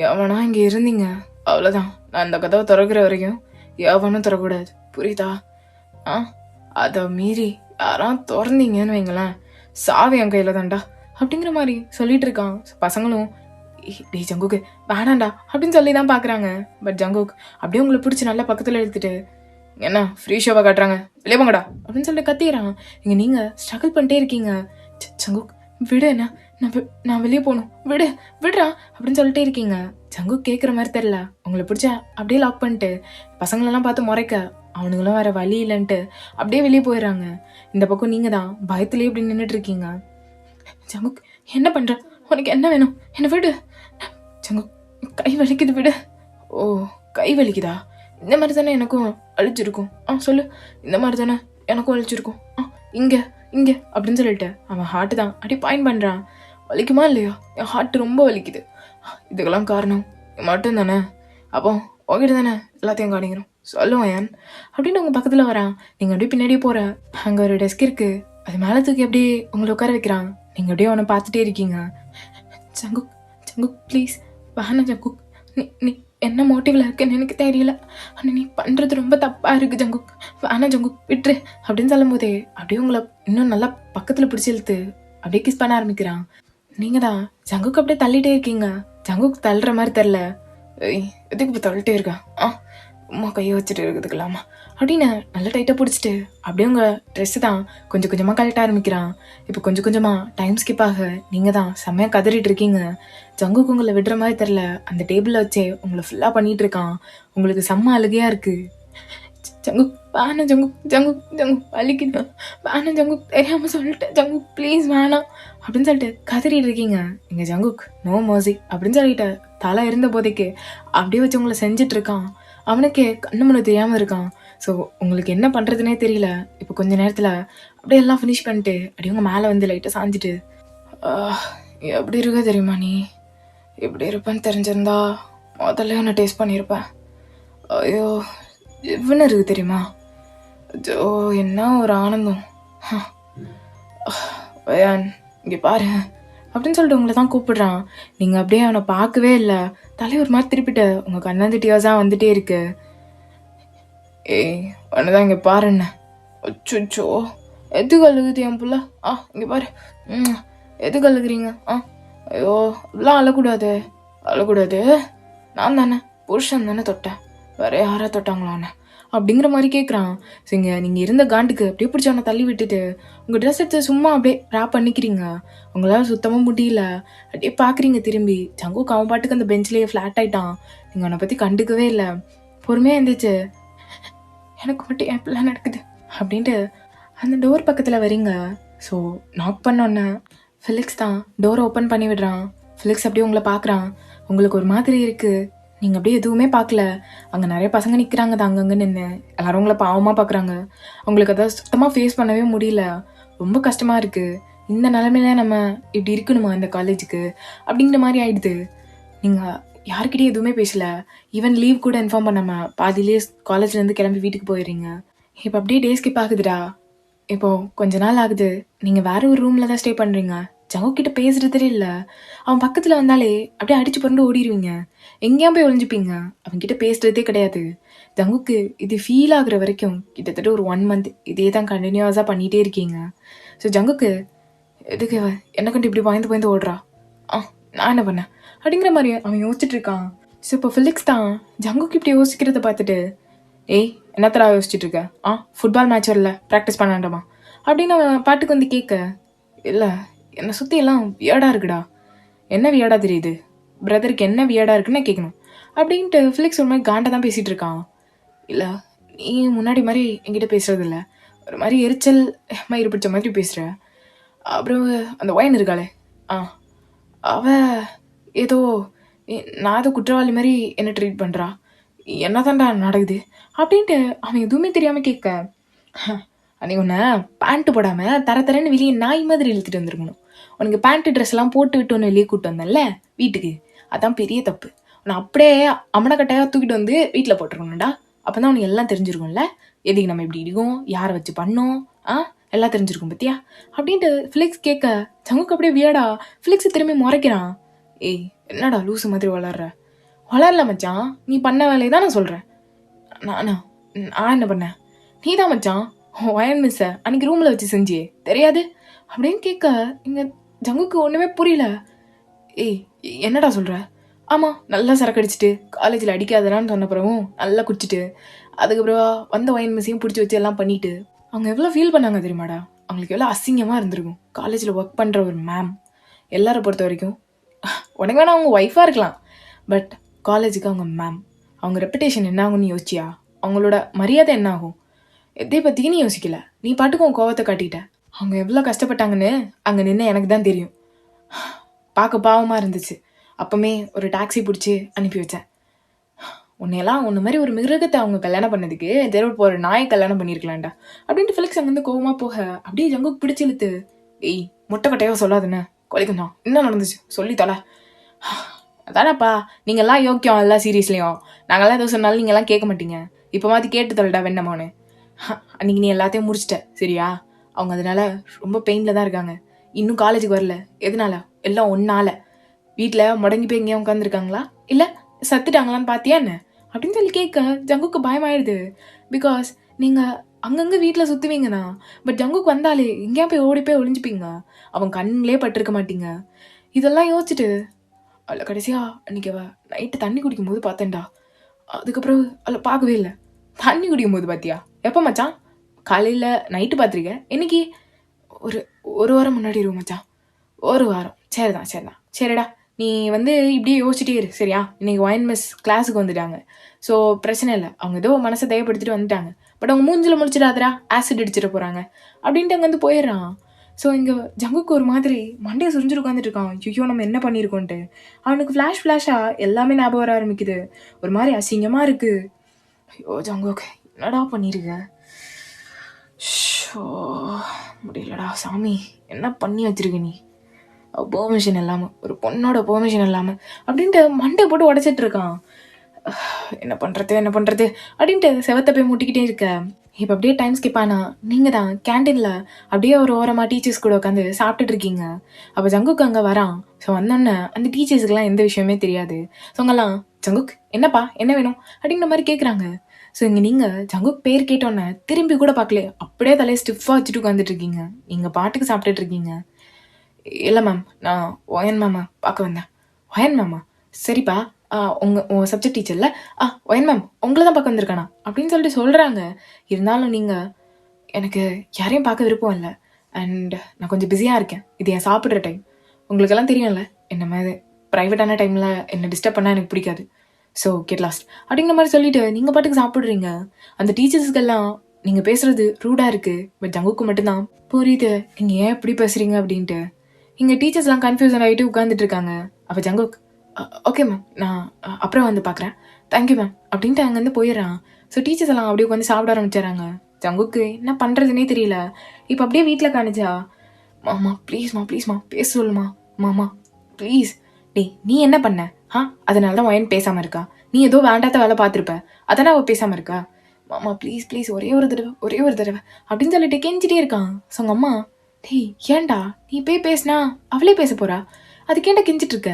எவனா இங்கே இருந்தீங்க அவ்வளோதான், நான் அந்த கதவை திறக்கிற வரைக்கும் எவனும் திறக்கூடாது, புரியுதா? அதை மீறி யாராம் திறந்தீங்கன்னு வைங்களேன், சாவி என் கையில் தான்டா அப்படிங்கிற மாதிரி சொல்லிட்டு இருக்கான். பசங்களும் டே ஜங்குக்கு வேணாண்டா அப்படின்னு சொல்லி தான் பார்க்குறாங்க. பட் ஜங்குக் அப்படியே உங்களை பிடிச்சி நல்லா பக்கத்தில் எடுத்துட்டு, என்ன ஃப்ரீ ஷோவை காட்டுறாங்க, வெளியே போங்கடா அப்படின்னு சொல்லிட்டு கத்திடுறான். இங்கே நீங்கள் ஸ்ட்ரகிள் பண்ணிட்டே இருக்கீங்க. ஜங்குக் விடு, என்ன நான் வெளியே போகணும், விடுறா அப்படின்னு சொல்லிட்டே இருக்கீங்க. ஜங்குக் கேட்குற மாதிரி தெரில. உங்களை பிடிச்ச அப்படியே லாக் பண்ணிட்டு பசங்களெல்லாம் பார்த்து முறைக்க அவனுங்களும் வேற வழி இல்லைன்ட்டு அப்படியே வெளியே போயிடுறாங்க. இந்த பக்கம் நீங்கள் தான் பயத்துலேயே இப்படி நின்றுட்டு இருக்கீங்க. ஜங்குக் என்ன பண்ணுற, உனக்கு என்ன வேணும், என்ன விடு. ஜங்குக் கை வலிக்குது, விடு. ஓ கை வலிக்குதா? இந்த மாதிரி தானே எனக்கும் அழிச்சிருக்கும். சொல்லு, இந்த மாதிரி தானே எனக்கும் அழிச்சிருக்கும். இங்கே அப்படின்னு சொல்லிட்டு அவன் ஹார்ட்டு தான் அப்படி பாயிண்ட் பண்ணுறான். வலிக்குமா இல்லையா? என் ஹார்ட் ரொம்ப வலிக்குது. இதுக்கெல்லாம் காரணம் மட்டும் தானே, அப்போ உங்ககிட்ட தானே எல்லாத்தையும் காணிக்கிறோம், சொல்லுவான் ஏன் அப்படின்னு உங்கள் பக்கத்தில் வரான். நீங்கள் அப்படியே பின்னாடியே போகிற அங்கே ஒரு டெஸ்க் இருக்குது, அது மேலே தூக்கி அப்படியே உங்களை உட்கார வைக்கிறான். நீங்கள் அப்படியே அவனை பார்த்துட்டே இருக்கீங்க. ஜங்குக் ப்ளீஸ் வேணாம் ஜங்குக், நீ என்ன மோட்டிவில் இருக்குன்னு எனக்கு தெரியல, ஆனால் நீ பண்ணுறது ரொம்ப தப்பாக இருக்குது ஜங்குக், வேணாம் ஜங்குக் விட்டுரு அப்படின்னு சொல்லும் போதே அப்படியே உங்களை இன்னும் நல்லா பக்கத்தில் பிடிச்சி இழுத்து அப்படியே கிஸ் பண்ண ஆரம்பிக்கிறான். நீங்கள் தான் ஜங்குக் அப்படியே தள்ளிட்டே இருக்கீங்க. ஜங்குக் தள்ளுற மாதிரி தெரில. எதுக்கு இப்போ தள்ளிட்டே இருக்கா? அம்மா கையை வச்சுட்டு இருக்குதுக்கலாமா அப்படின்னு நல்லா டைட்டாக பிடிச்சிட்டு அப்படியே உங்கள் ட்ரெஸ்ஸு தான் கொஞ்சம் கொஞ்சமாக கலட்ட ஆரம்பிக்கிறான். இப்போ கொஞ்சம் கொஞ்சமாக டைம் ஸ்கிப் ஆக நீங்கள் தான் செம்மையாக கதறிட்டு இருக்கீங்க. ஜங்குக்கு உங்களை விடுற மாதிரி தெரில, அந்த டேபிளில் வச்சே உங்களை ஃபுல்லாக பண்ணிகிட்டு இருக்கான். உங்களுக்கு செம்ம அழுகையாக இருக்குது. ஜங்குக் வேணாம், ஜங்குக் வலிக்குது, வேணாம் ஜங்குக், தெரியாமல் சொல்லிட்டேன் ஜங்குக் ப்ளீஸ் வேணாம் அப்படின்னு சொல்லிட்டு கதறிட்டு இருக்கீங்க. எங்கள் ஜங்குக் நோ மர்சி அப்படின்னு சொல்லிட்டு தலை இருந்த போதைக்கு அப்படியே வச்சு உங்களை செஞ்சிட்டு இருக்கான். அவனுக்கே கண்ணு முன்ன தெரியாமல் இருக்கான். ஸோ உங்களுக்கு என்ன பண்ணுறதுனே தெரியல. இப்போ கொஞ்ச நேரத்தில் அப்படியே எல்லாம் ஃபினிஷ் பண்ணிட்டு அப்படியே உங்கள் மேலே வந்து லைட்டாக சாஞ்சிட்டு, எப்படி இருக்க தெரியுமா, நீ எப்படி இருப்பேன்னு தெரிஞ்சிருந்தா முதல்ல நான் டேஸ்ட் பண்ணியிருப்பேன். ஐயோ இவனு இருக்குது தெரியுமா, ஜோ என்ன ஒரு ஆனந்தம். இங்கே பாரு அப்படின்னு சொல்லிட்டு உங்களை தான் கூப்பிடுறான். நீங்கள் அப்படியே அவனை பார்க்கவே இல்லை, தலையை ஒரு மாதிரி திருப்பிட்டு உங்கள் கண்ணாந்து டியோஸாக வந்துட்டே இருக்கு. ஏய் ஒன்றுதான் இங்கே பாரு, என்ன அச்சோ எதுக்கு அழுகுது என் புள்ள? இங்கே பாரு, எதுக்கு அழுகுறீங்க? ஐயோ அப்படிலாம் அழக்கூடாது, நான் தானே புருஷன் தானே தொட்டேன், வேற யாரா தொட்டாங்களான்னு அப்படிங்கிற மாதிரி கேட்குறான். சரிங்க, நீங்கள் இருந்த காண்டுக்கு அப்படியே பிடிச்சி அவனை தள்ளி விட்டுட்டு உங்கள் ட்ரெஸ் எடுத்து சும்மா அப்படியே ரேப் பண்ணிக்கிறீங்க. உங்களால் சுத்தமாக முடியல, அப்படியே பார்க்குறீங்க திரும்பி. ஜங்குக் அவன் பாட்டுக்கு அந்த பெஞ்சிலேயே ஃப்ளாட் ஆகிட்டான். நீங்கள் அவனை பற்றி கண்டுக்கவே இல்லை. பொறுமையாக இருந்துச்சு, எனக்கு மட்டும் என் பிள்ளை நடக்குது அப்படின்ட்டு அந்த டோர் பக்கத்தில் வரீங்க. ஸோ நாக் பண்ணோன்னே ஃபிலிக்ஸ் தான் டோரை ஓப்பன் பண்ணி விடுறான். ஃபிலிக்ஸ் அப்படியே உங்களை பார்க்குறான். உங்களுக்கு ஒரு மாதிரி இருக்குது, நீங்கள் அப்படியே எதுவுமே பார்க்கல. அங்கே நிறைய பசங்க நிற்கிறாங்க தான் அங்கங்கே நின்று, எல்லாரும் உங்களை பாவமாக பார்க்குறாங்க. உங்களுக்கு அதை சுத்தமாக ஃபேஸ் பண்ணவே முடியல, ரொம்ப கஷ்டமாக இருக்குது. இந்த நிலமையில நம்ம இப்படி இருக்கணுமா இந்த காலேஜுக்கு அப்படிங்கிற மாதிரி ஆயிடுது. நீங்கள் யாருக்கிட்டே எதுவுமே பேசலை, ஈவன் லீவ் கூட இன்ஃபார்ம் பண்ணாமல் பாதியிலே காலேஜ்லேருந்து கிளம்பி வீட்டுக்கு போயிடுறீங்க. இப்போ அப்படியே டே ஸ்கிப் ஆகுதுடா. இப்போது கொஞ்ச நாள் ஆகுது, நீங்கள் வேறு ஒரு ரூமில் தான் ஸ்டே பண்ணுறீங்க. ஜங்குக் கிட்ட பேசுகிறதே இல்லை. அவன் பக்கத்தில் வந்தாலே அப்படியே அடிச்சு புரண்டு ஓடிடுவீங்க, எங்கேயும் போய் ஒழிஞ்சுப்பீங்க. அவன்கிட்ட பேசுகிறதே கிடையாது. ஜங்குக்கு இது ஃபீல் ஆகுற வரைக்கும் கிட்டத்தட்ட ஒரு 1 month இதே தான் கண்டினியூஸாக பண்ணிகிட்டே இருக்கீங்க. ஸோ ஜங்குக்கு எதுக்கு என்ன கண்டு இப்படி பயந்து ஓடுறா, நான் என்ன பண்ணேன் அப்படிங்கிற மாதிரி அவன் யோசிச்சுட்டு இருக்கான். ஸோ இப்போ ஃபிலிக்ஸ் தான் ஜங்குக்கு இப்படி யோசிக்கிறத பார்த்துட்டு, ஏய் என்னத்தரா யோசிச்சுட்டு இருக்க, ஃபுட்பால் மேட்ச் வரல ப்ராக்டிஸ் பண்ணாண்டமா அப்படின்னு அவன் பாட்டுக்கு வந்து கேட்க, இல்லை என்னை சுற்றி எல்லாம் வியர்டாக இருக்குடா. என்ன வியர்டாக தெரியுது, பிரதருக்கு என்ன வியர்டாக இருக்குன்னு கேட்கணும் அப்படின்ட்டு ஃபிலிக்ஸ் ஒரு மாதிரி காண்டை தான் பேசிகிட்டு இருக்கான். இல்லை நீ முன்னாடி மாதிரி என்கிட்ட பேசுறது இல்லை, ஒரு மாதிரி எரிச்சல் மயிறு பிடிச்ச மாதிரி பேசுகிற. அப்புறம் அந்த ஒயன் இருக்காளே, ஆ அவ ஏதோ நான் ஏதோ குற்றவாளி மாதிரி என்ன ட்ரீட் பண்ணுறா, என்ன தான்டா நடக்குது அப்படின்ட்டு அவன் எதுவுமே தெரியாமல் கேட்க, அன்னைக்கு உன்னை பேண்ட்டு போடாமல் தர தரன்னு வெளியே நாய் மாதிரி இழுத்துட்டு வந்திருக்கணும். உனக்கு பேண்ட்டு ட்ரெஸ் எல்லாம் போட்டு விட்டு ஒன்று வெளியே கூப்பிட்டு வந்தேன்ல வீட்டுக்கு, அதான் பெரிய தப்பு. உன்னை அப்படியே அம்மனக்கட்டையாக தூக்கிட்டு வந்து வீட்டில் போட்டிருக்கணும்டா. அப்போ தான் உனக்கு எல்லாம் தெரிஞ்சிருக்கும்ல, எதுக்கு நம்ம இப்படி இடிக்கும், யாரை வச்சு பண்ணோம், எல்லாம் தெரிஞ்சிருக்கும் பத்தியா அப்படின்ட்டு ஃபிளிக்ஸ் கேட்க, ஜங்குக்கு அப்படியே வியடா ஃபிளிக்ஸ் திரும்பி முறைக்கிறான். ஏய் என்னடா லூசு மாதிரி வளரல மச்சான், நீ பண்ண வேலையை தான் நான் சொல்கிறேன். நான் என்ன பண்ணேன், நீ தான் மச்சான் ஒயன் மிஸ்ஸை அன்னைக்கு ரூமில் வச்சு செஞ்சியே தெரியாது அப்படின்னு கேட்க, இங்கே ஜங்குக்கு ஒன்றுமே புரியல. ஏய் என்னடா சொல்கிற, ஆமாம் நல்லா சரக்கு அடிச்சுட்டு காலேஜில் அடிக்காதடான்னு சொன்ன பிறகும் நல்லா குடிச்சிட்டு அதுக்கப்புறம் வந்த ஒயன் மிஸ்ஸையும் பிடிச்சி வச்சு எல்லாம் பண்ணிட்டு அவங்க எவ்வளோ ஃபீல் பண்ணாங்க தெரியுமாடா. அவங்களுக்கு எவ்வளோ அசிங்கமாக இருந்திருக்கும். காலேஜில் ஒர்க் பண்ணுற ஒரு மேம், எல்லாரை பொறுத்த வரைக்கும் உனக்கு வேணா அவங்க ஒய்ஃபாக இருக்கலாம், பட் காலேஜுக்கு அவங்க மேம், அவங்க ரெப்புடேஷன் என்ன ஆகும்னு யோசிச்சியா, அவங்களோட மரியாதை என்ன ஆகும், எதை பற்றியும் நீ யோசிக்கல. நீ பாட்டுக்கு உன் கோவத்தை காட்டிட்ட. அவங்க எவ்வளோ கஷ்டப்பட்டாங்கன்னு அங்கே நின்று எனக்கு தான் தெரியும். பார்க்க பாவமாக இருந்துச்சு. அப்போமே ஒரு டாக்ஸி பிடிச்சி அனுப்பி வச்சேன். உன்னையெல்லாம் ஒன்று மாதிரி ஒரு மிருகத்தை அவங்க கல்யாணம் பண்ணதுக்கு தெருவில் போகிற நாயை கல்யாணம் பண்ணியிருக்கலாம்டா அப்படின்ட்டு ஃபிளிக்ஸ் அங்கேருந்து கோவமாக போக, அப்படியே ஜங்குக்கு பிடிச்சி இழுத்து, ஏய் முட்டை கட்டையோ சொல்லாதுன்னு கொலைக்கணும், என்ன நடந்துச்சு சொல்லி தொலை. அதானப்பா நீங்கள்லாம் யோக்கியம், எல்லாம் சீரியஸ்லையும் நாங்கள்லாம் எதுவும் சொன்னாலும் நீங்கள்லாம் கேட்க மாட்டீங்க, இப்போ மாதிரி கேட்டு தொலைடா வெண்ணமானு. அன்றைக்கி நீ எல்லாத்தையும் முடிச்சிட்ட சரியா. அவங்க அதனால ரொம்ப பெயினில் தான் இருக்காங்க, இன்னும் காலேஜுக்கு வரல. எதனால, எல்லாம் ஒன்னால. வீட்டில் முடங்கி போய் எங்கேயும் உட்காந்துருக்காங்களா இல்லை சத்துட்டாங்களான்னு பார்த்தியா என்ன அப்படின்னு சொல்லி கேட்க ஜங்குக்கு பயமாயிடுது. பிகாஸ் நீங்கள் அங்கங்கே வீட்டில் சுற்றுவீங்கண்ணா, பட் ஜங்குக்கு வந்தாலே எங்கேயா போய் ஓடி போய் ஒளிஞ்சுப்பீங்க, அவங்க கண்ணிலே பட்டிருக்க மாட்டீங்க. இதெல்லாம் யோசிச்சுட்டு அதில் கடைசியாக அன்றைக்கி அவள் நைட்டு தண்ணி குடிக்கும் போது பார்த்தேன்டா. அதுக்கப்புறம் அதில் பார்க்கவே இல்லை. தண்ணி குடிக்கும் போது பார்த்தியா, எப்போ மச்சான், காலையில் நைட்டு பார்த்துருக்கேன், இன்னைக்கு ஒரு வாரம் முன்னாடி இருக்கும் மச்சான். ஒரு வாரம், சரிதான் சரிடா. நீ இப்படியே யோசிச்சுட்டே இரு சரியா. இன்னைக்கு ஒயன் மிஸ் கிளாஸுக்கு வந்துட்டாங்க, ஸோ பிரச்சனை இல்லை, அவங்க ஏதோ மனசை தயப்படுத்திட்டு வந்துட்டாங்க, பட் அவங்க மூஞ்சில் முடிச்சிடாதரா, ஆசிட் அடிச்சிட போகிறாங்க அப்படின்ட்டு அங்கே போயிடுறான். ஸோ இங்கே ஜங்குக்கு ஒரு மாதிரி மண்டையை சுரிஞ்சுட்டு உட்காந்துட்டு இருக்கான். ஐயோ நம்ம என்ன பண்ணியிருக்கோன்ட்டு அவனுக்கு ஃப்ளாஷாக எல்லாமே ஞாபகம் வர ஆரம்பிக்குது. ஒரு மாதிரி அசிங்கமாக இருக்குது. ஐயோ ஜங்குக்கு என்னடா பண்ணியிருக்க, ஷோ முடியலடா சாமி, என்ன பண்ணி வச்சிருக்க நீ, பெர்மிஷன் இல்லாமல், ஒரு பொண்ணோட பெர்மிஷன் இல்லாமல் அப்படின்ட்டு மண்டை போட்டு உடச்சிட்டு இருக்கான். என்ன பண்ணுறது அப்படின்ட்டு செவத்தை போய் முட்டிக்கிட்டே இருக்க. இப்போ அப்படியே டைம் ஸ்கிப் ஆனா நீங்கள் தான் கேன்டீனில் அப்படியே ஒரு ஓரமாக டீச்சர்ஸ் கூட உட்காந்து சாப்பிட்டுட்டு இருக்கீங்க. அப்போ ஜங்குக்கு அங்கே வரான். ஸோ வந்தோன்னே அந்த டீச்சர்ஸுக்கெல்லாம் எந்த விஷயமே தெரியாது. ஸோ அங்கெல்லாம் ஜங்குக் என்னப்பா என்ன வேணும் அப்படிங்கிற மாதிரி கேட்குறாங்க. ஸோ இங்கே நீங்கள் ஜங்குக் பேர் கேட்டோன்னே திரும்பி கூட பார்க்கல, அப்படியே தலையை ஸ்டிஃபாக வச்சுட்டு உட்காந்துட்டு இருக்கீங்க. நீங்கள் பாட்டுக்கு சாப்பிட்டுட்டு இருக்கீங்க. இல்லை மேம், நான் ஒயன் மேமை பார்க்க வந்தேன். ஒயன் மேமா, சரிப்பா, உங்கள் சப்ஜெக்ட் டீச்சரில் ஒயன் மேம் உங்களை தான் பார்க்க வந்திருக்கானா அப்படின்னு சொல்லிட்டு சொல்கிறாங்க. இருந்தாலும் நீங்கள், எனக்கு யாரையும் பார்க்க விருப்பம் இல்லை, அண்ட் நான் கொஞ்சம் பிஸியாக இருக்கேன், இது என் சாப்பிட்ற டைம், உங்களுக்கெல்லாம் தெரியும்ல என்ன மாதிரி ப்ரைவேட்டான டைமில் என்னை டிஸ்டர்ப் பண்ணால் எனக்கு பிடிக்காது, ஸோ கெட் லாஸ்ட் அப்படிங்கிற மாதிரி சொல்லிவிட்டு நீங்கள் பாட்டுக்கு சாப்பிட்றீங்க. அந்த டீச்சர்ஸுக்கெல்லாம் நீங்கள் பேசுகிறது ரூடாக இருக்குது, பட் ஜங்குக்கு மட்டும்தான் புரியுது நீங்கள் ஏன் எப்படி பேசுகிறீங்க அப்படின்ட்டு. இங்கே டீச்சர்ஸ்லாம் கன்ஃபியூஷன் ஆகிட்டு உட்காந்துட்டு இருக்காங்க. அப்போ ஜங்குக் ஓகே மேம், நான் அப்புறம் வந்து பார்க்குறேன், தேங்க்யூ மேம் அப்படின்ட்டு அங்கேருந்து போயிடுறான். ஸோ டீச்சர்ஸ் எல்லாம் அப்படியே உட்காந்து சாப்பிட ஆரம்பிச்சிடறாங்க. ஜங்குக்கு என்ன பண்ணுறதுனே தெரியல. இப்போ அப்படியே வீட்டில் காணிச்சா, மாமா ப்ளீஸ்மா பேச சொல்லுமா, மாமா ப்ளீஸ். நீ என்ன பண்ண, அதனால தான் ஒயன் பேசாமல் இருக்கா, நீ ஏதோ வேண்டாத வேலை பார்த்துருப்ப, அதானே அவள் பேசாமல் இருக்கா, மாமா ப்ளீஸ் ஒரே ஒரு தடவை அப்படின்னு சொல்லிட்டு கெஞ்சிட்டே இருக்கான். ஸோ உங்கள் அம்மா, ஏன்டா நீ போய் பேசினா அவளே பேச போறா, அதுக்கேண்டா கெஞ்சிட்டு இருக்க,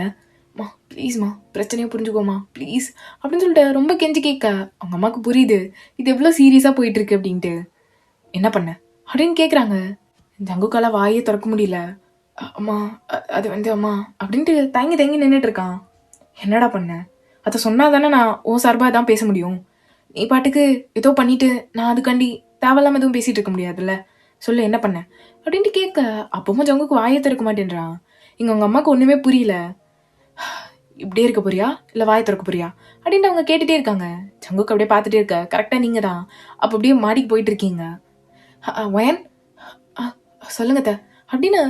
ப்ளீஸ்மா பிரச்சனையை புரிஞ்சுக்கோமா ப்ளீஸ் அப்படின்னு சொல்லிட்டு ரொம்ப கெஞ்சி கேட்க, அவங்க அம்மாவுக்கு புரியுது இது எவ்வளோ சீரியஸாக போயிட்டு இருக்கு அப்படின்ட்டு. என்ன பண்ண அப்படின்னு கேட்குறாங்க. ஜங்குக்கால வாயே திறக்க முடியல. அம்மா அது அம்மா அப்படின்ட்டு தயங்கி நின்றுட்டு இருக்கான். என்னடா பண்ண, அதை சொன்னா தானே நான் உன் சார்பாக தான் பேச முடியும், நீ பாட்டுக்கு ஏதோ பண்ணிட்டு நான் அதுக்காண்டி தேவையில்லாம எதுவும் பேசிட்டு இருக்க முடியாதுல்ல, சொல்லு என்ன பண்ண அப்படின்ட்டு கேட்க, அப்பவும் ஜங்குக்கு வாயை திறக்க மாட்டேன்றான். இங்கே அவங்க அம்மாவுக்கு ஒன்றுமே புரியல. இப்படியே இருக்க போறியா இல்லை வாயை திறக்க போறியா அப்படின்ட்டு அவங்க கேட்டுகிட்டே இருக்காங்க. ஜங்குக்கு அப்படியே பார்த்துட்டே இருக்க. கரெக்டாக நீங்கள் தான் அப்போ அப்படியே மாடிக்கு போயிட்டு இருக்கீங்க. ஒயன் சொல்லுங்க த அப்படின்னு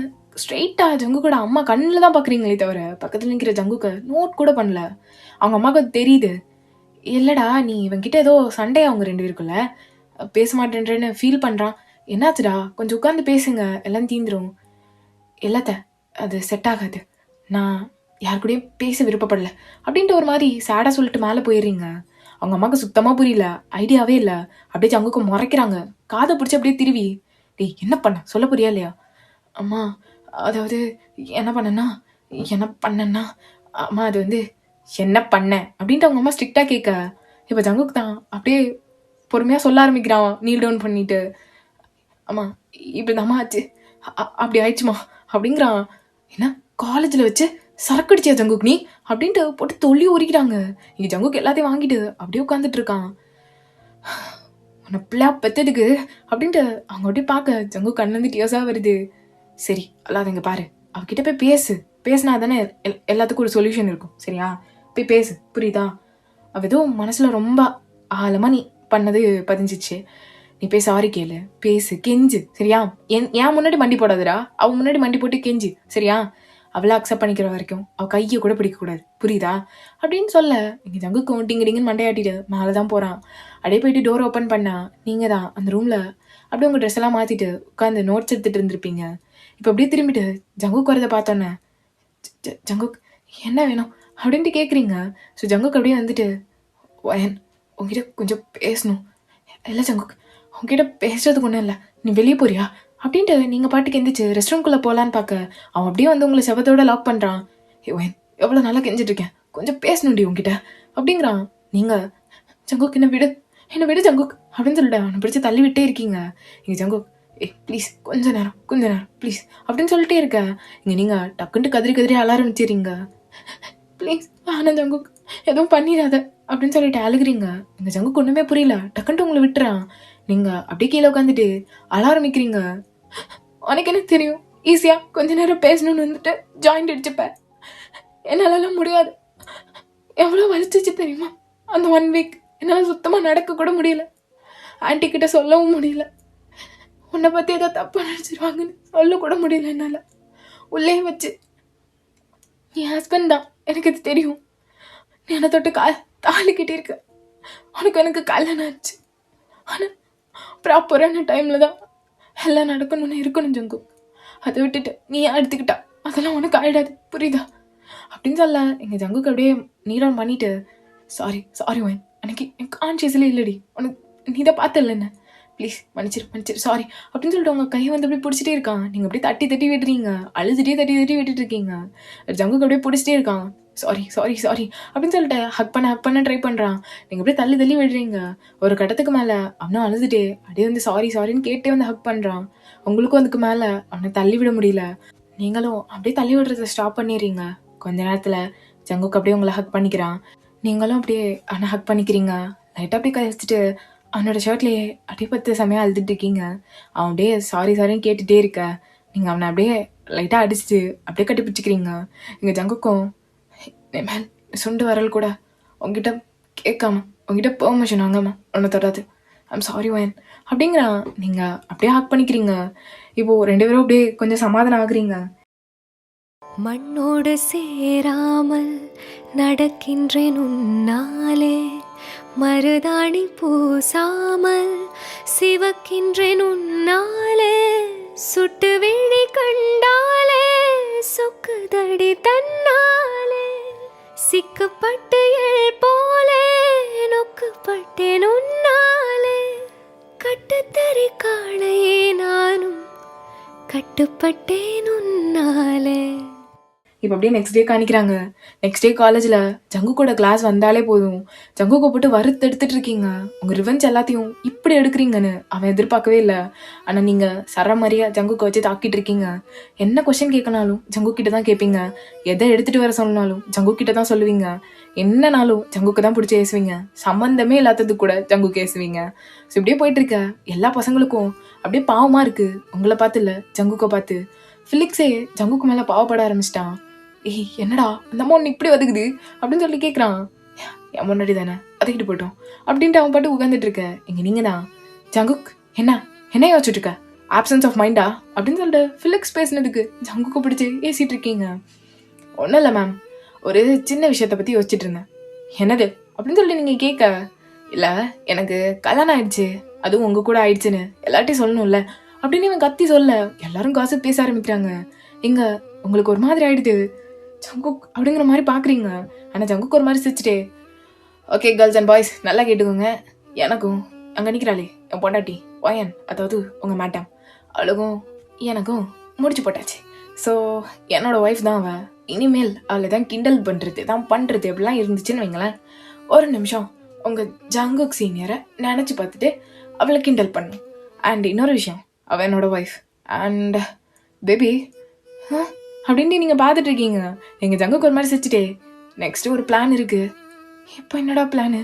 ஸ்ட்ரெயிட்டாக ஜங்குக்கோட அம்மா கண்ணில் தான் பார்க்குறீங்களே தவிர பக்கத்தில் நிற்கிற ஜங்குக்கை நோட் கூட பண்ணல. அவங்க அம்மாவுக்கு அது தெரியுது. இல்லைடா, நீ இவன்கிட்ட ஏதோ சண்டே அவங்க 2 பேருக்குள்ள பேச மாட்டேன்றேன்னு ஃபீல் பண்ணுறான். என்னாச்சுடா, கொஞ்சம் உட்காந்து பேசுங்க, எல்லாம் தீந்துரும். எல்லாத்த அது செட் ஆகாது, நான் யார் கூடயும் பேச விருப்பப்படல அப்படின்ட்டு ஒரு மாதிரி சேடாக சொல்லிட்டு மேலே போயிடுறீங்க. அவங்க அம்மாவுக்கு சுத்தமாக புரியல, ஐடியாவே இல்லை. அப்படியே ஜங்குக்கு முறைக்கிறாங்க, காதை பிடிச்சி அப்படியே திருவி, டேய் என்ன பண்ண சொல்ல புரியா இல்லையா? அம்மா அதாவது என்ன பண்ணேன்னா அம்மா அது வந்து என்ன பண்ணேன் அப்படின்ட்டு அவங்க அம்மா ஸ்ட்ரிக்டாக கேட்க, இப்போ ஜங்குக்கு தான் அப்படியே பொறுமையாக சொல்ல ஆரம்பிக்கிறான் நீல் டவுன் பண்ணிட்டு. அம்மா இப்படி தாம்மா ஆச்சு, அப்படி ஆயிடுச்சுமா அப்படிங்கிறான். என்ன காலேஜில் வச்சு சரக்கு அடிச்சியா ஜங்குக் நீ அப்படின்ட்டு போட்டு தொல்லி உரிக்கிறாங்க. இங்கே ஜங்குக்கு எல்லாத்தையும் வாங்கிட்டு அப்படியே உட்காந்துட்டு இருக்கான். உன்னை பிள்ளை பெத்ததுக்கு அப்படின்ட்டு அவங்க அப்படியே பார்க்க ஜங்கு கண்ணுலேருந்து டியர்ஸாக வருது. சரி அல்லாதங்க பாரு, அவகிட்ட போய் பேசினா தானே எல்லாத்துக்கும் ஒரு சொல்யூஷன் இருக்கும், சரியா? போய் பேசு, புரியுதா? அவ ஏதோ மனசில் ரொம்ப ஆழமாக நீ பண்ணது பதிஞ்சிச்சு. நீ போய் சாரி கேளு, பேசு, கெஞ்சு, சரியா? ஏன் முன்னாடி மண்டி போடாதடா, அவன் முன்னாடி மண்டி போட்டு கெஞ்சு, சரியா? அவளை அக்செப்ட் பண்ணிக்கிற வரைக்கும் அவள் கையை கூட பிடிக்கக்கூடாது, புரியுதா? அப்படின்னு சொல்ல இங்கே ஜங்குக்கும் டிங்கிடிங்கன்னு மண்டையாட்டிட்டு மேலே தான் போகிறான். அப்படியே போயிட்டு டோர் ஓப்பன் பண்ணா நீங்கள் தான் அந்த ரூமில் அப்படியே உங்கள் ட்ரெஸ் எல்லாம் மாற்றிட்டு உட்காந்து நோட்ஸ் எடுத்துகிட்டு இருந்திருப்பீங்க. இப்போ அப்படியே திரும்பிட்டு ஜங்குக்கு வரதை பார்த்தோன்னே, ஜங்குக் என்ன வேணும் அப்படின்ட்டு கேட்குறீங்க. ஸோ ஜங்குக்கு அப்படியே வந்துட்டு, வயன் உங்ககிட்ட கொஞ்சம் பேசணும். இல்லை ஜங்குக், உங்ககிட்ட பேசுறதுக்கு ஒன்றும் இல்லை, நீ வெளியே போறியா அப்படின்ட்டு நீங்கள் பாட்டுக்கு எந்திரிச்சு ரெஸ்ட் ரூம்குள்ளே போகலான்னு பார்க்க அவன் அப்படியே வந்து உங்களை செவத்தோட லாக் பண்ணுறான். வயன் எவ்வளோ நல்லா கெஞ்சிட்டு இருக்கேன், கொஞ்சம் பேசணும்டி உங்ககிட்ட அப்படிங்கிறான். நீங்கள் ஜங்குக் என்ன விடு ஜங்குக் அப்படின்னு சொல்லிட்டு அவனை பிடிச்சி தள்ளி விட்டே இருக்கீங்க. இங்கே ஜங்குக் ப்ளீஸ் கொஞ்ச நேரம் ப்ளீஸ் அப்படின்னு சொல்லிட்டே இருக்க. இங்கே நீங்கள் டக்குன்ட்டு கதிரி அழ ஆரம்பிச்சிடுறீங்க. ப்ளீஸ் ஆனால் ஜங்குக் எதுவும் பண்ணிடாத அப்படின்னு சொல்லிட்டு அழுகிறீங்க. இந்த ஜங்குக்கு ஒன்றுமே புரியல, டக்குன்ட்டு உங்களை விட்டுறான். நீங்கள் அப்படியே கீழே உட்காந்துட்டு அழ ஆரம்பிக்கிறீங்க. உனக்கு என்ன தெரியும், ஈஸியாக கொஞ்ச நேரம் பேசணும்னு வந்துட்டு ஜாயிண்ட் அடிச்சுப்பேன், என்னாலலாம் முடியாது. எவ்வளோ வலிச்சிச்சு தெரியுமா அந்த 1 வீக், என்னால் சுத்தமாக நடக்க கூட முடியல, ஆன்ட்டி கிட்ட சொல்லவும் முடியல, உன்னை பற்றி ஏதோ தப்பாக நினச்சிருவாங்கன்னு சொல்ல கூட முடியல என்னால். உள்ளே வச்சு என் ஹஸ்பண்ட் தான், எனக்கு இது தெரியும், நீ என்னை தொட்டு தாலி கிட்டிருக்க, எனக்கு கல்யாணம் ஆச்சு. ஆனால் ப்ராப்பரான டைமில் தான் எல்லாம் நடக்கணும்னு இருக்கணும் ஜங்கு. அதை விட்டுட்டு நீ எடுத்துக்கிட்டா அதெல்லாம் உனக்கு ஆயிடாது, புரியுதா அப்படின்னு சொல்ல எங்கள் ஜங்குக்கு அப்படியே நீரான் பண்ணிட்டு, சாரி ஒயின், எனக்கு கான்ஷியஸ்லேயே இல்லடி, உனக்கு நீ தான் பார்த்துல என்ன, ப்ளீஸ் மன்னிச்சிரு சாரி அப்படின்னு சொல்லிட்டு உங்கள் கையை வந்து அப்படியே பிடிச்சிட்டே இருக்கான். நீங்கள் அப்படியே தட்டி விட்டுறீங்க, அழுதுட்டே தட்டி விட்டுட்டு இருக்கீங்க. ஜங்குக்கு அப்படியே பிடிச்சிட்டே இருக்கான். சாரி அப்படின்னு சொல்லிட்டு ஹக் பண்ண ட்ரை பண்ணுறான். நீங்கள் அப்படியே தள்ளி விடுறீங்க. ஒரு கட்டத்துக்கு மேலே அவனும் அழுதுட்டே அப்படியே வந்து சாரின்னு கேட்டே வந்து ஹக் பண்ணுறான். உங்களுக்கும் அதுக்கு மேலே அவனை தள்ளி விட முடியல, நீங்களும் அப்படியே தள்ளி விடுறத ஸ்டாப் பண்ணிடுறீங்க. கொஞ்ச நேரத்தில் ஜங்குக்கு அப்படியே உங்களை ஹக் பண்ணிக்கிறான். நீங்களும் அப்படியே அவனை ஹக் பண்ணிக்கிறீங்க. லைட்டாக அப்படியே கழிச்சிட்டு அவனோட ஷர்ட்லேயே அப்படியே பார்த்து செமையாக அழுதுட்டு இருக்கீங்க. அவன் அப்படியே சாரின்னு கேட்டுகிட்டே இருக்க. நீங்கள் அவனை அப்படியே லைட்டாக அடிச்சுட்டு அப்படியே கட்டி பிடிச்சிக்கிறீங்க. எங்கள் ஜங்குக்கும் மேல் சுண்டு வரல் கூட உங்ககிட்ட கேட்காம, உங்ககிட்ட பெர்மிஷன் வாங்காம ஒன்று தொடாது, ஐம் சாரி வயன் அப்படிங்கிறான். நீங்கள் அப்படியே ஹக் பண்ணிக்கிறீங்க. இப்போது 2 பேரும் அப்படியே கொஞ்சம் சமாதானம் ஆகுறீங்க. மண்ணோடு சேராமல் நடக்கின்றேன் உன்னாலே, மருதாணி பூசாமல் சிவக்கின்றேன் உன்னாலே, சுட்டு விழி கண்டாலே சொக்குதடி தன்னாலே, சிக்கப்பட்டு எள் போலே நொக்குப்பட்டேன் உன்னாலே, கட்டுத்தறி காளையே நானும் கட்டுப்பட்டேன் உன்னாலே. இப்போ அப்படியே நெக்ஸ்ட் டே காணிக்கிறாங்க. நெக்ஸ்ட் டே காலேஜில் ஜங்குக்கோட கிளாஸ் வந்தாலே போதும் ஜங்குக்கை போட்டு எடுத்துட்டு இருக்கீங்க. உங்கள் ரிவெஞ்ச் எல்லாத்தையும் இப்படி எடுக்கிறீங்கன்னு அவன் எதிர்பார்க்கவே இல்லை. ஆனால் நீங்கள் மாதிரியாக ஜங்குக்கை வச்சு தாக்கிட்டு இருக்கீங்க. என்ன கொஸ்டின் கேட்கனாலும் ஜங்குக்கிட்ட தான் கேட்பீங்க. எதை எடுத்துகிட்டு வர சொன்னாலும் ஜங்குக்கிட்ட தான் சொல்லுவீங்க. என்னனாலும் ஜங்குக்கு தான் பிடிச்சி ஏசுவீங்க. சம்மந்தமே இல்லாததுக்கு கூட ஜங்குக்கு ஏசுவீங்க. ஸோ இப்படியே போயிட்டுருக்க எல்லா பசங்களுக்கும் அப்படியே பாவமாக இருக்குது. உங்களை பார்த்து இல்லை, ஜங்குக்கை பார்த்து. ஃபிலிக்ஸே ஜங்குக்கு மேலே பாவப்பட ஆரம்பிச்சிட்டான். என்னடா அந்த அம்மா ஒன்று இப்படி ஒதுக்குது அப்படின்னு சொல்லி கேட்குறான். என் முன்னாடி தானே அதுக்கிட்டு போட்டோம் அப்படின்ட்டு அவன் பாட்டு உட்காந்துட்டு இருக்க. இங்கே நீங்கள் தான் ஜங்குக் என்ன யோசிச்சுட்டு இருக்க ஆப்சன்ஸ் ஆஃப் மைண்டா அப்படின்னு சொல்லிட்டு ஃபிலிக்ஸ் பேசினதுக்கு ஜங்குக்கு பிடிச்சி ஏசிட்டு இருக்கீங்க. ஒன்றும் இல்லை மேம், ஒரு சின்ன விஷயத்தை பற்றி யோசிச்சுட்டு இருந்தேன். என்னது அப்படின்னு சொல்லிட்டு நீங்கள் கேட்க, இல்லை எனக்கு கல்யாணம் ஆயிடுச்சு, அதுவும் உங்கள் கூட ஆயிடுச்சுன்னு எல்லார்ட்டையும் சொல்லணும்ல அப்படின்னு இவன் கத்தி சொல்ல எல்லாரும் காசு பேச ஆரம்பிக்கிறாங்க. எங்க உங்களுக்கு ஒரு மாதிரி ஆயிடுது ஜங்குக் அப்படிங்கிற மாதிரி பார்க்குறீங்க. ஆனால் ஜங்குக்கு ஒரு மாதிரி சிரிச்சிட்டே, ஓகே கேர்ள்ஸ் அண்ட் பாய்ஸ் நல்லா கேட்டுக்கோங்க, எனக்கும் அங்கே நிற்கிறாளே என் பொண்டாட்டி ஒயன், அதாவது உங்கள் மேடம், அவளுக்கும் எனக்கும் முடிச்சு போட்டாச்சு. ஸோ என்னோட ஒய்ஃப் தான் அவள். இனிமேல் அவளை தான் கிண்டல் பண்ணுறது அப்படிலாம் இருந்துச்சுன்னு வைங்களேன், ஒரு நிமிஷம் உங்கள் ஜங்குக் சீனியரை நினச்சி பார்த்துட்டு அவளை கிண்டல் பண்ணும். அண்ட் இன்னொரு விஷயம், அவள் என்னோட ஒய்ஃப் அண்ட் பேபி அப்படின்ட்டு நீங்கள் பார்த்துட்டு இருக்கீங்க. எங்கள் ஜங்குக்கு ஒரு மாதிரி சிரிச்சிட்டே, நெக்ஸ்ட்டு ஒரு பிளான் இருக்குது. இப்போ என்னடா பிளானு?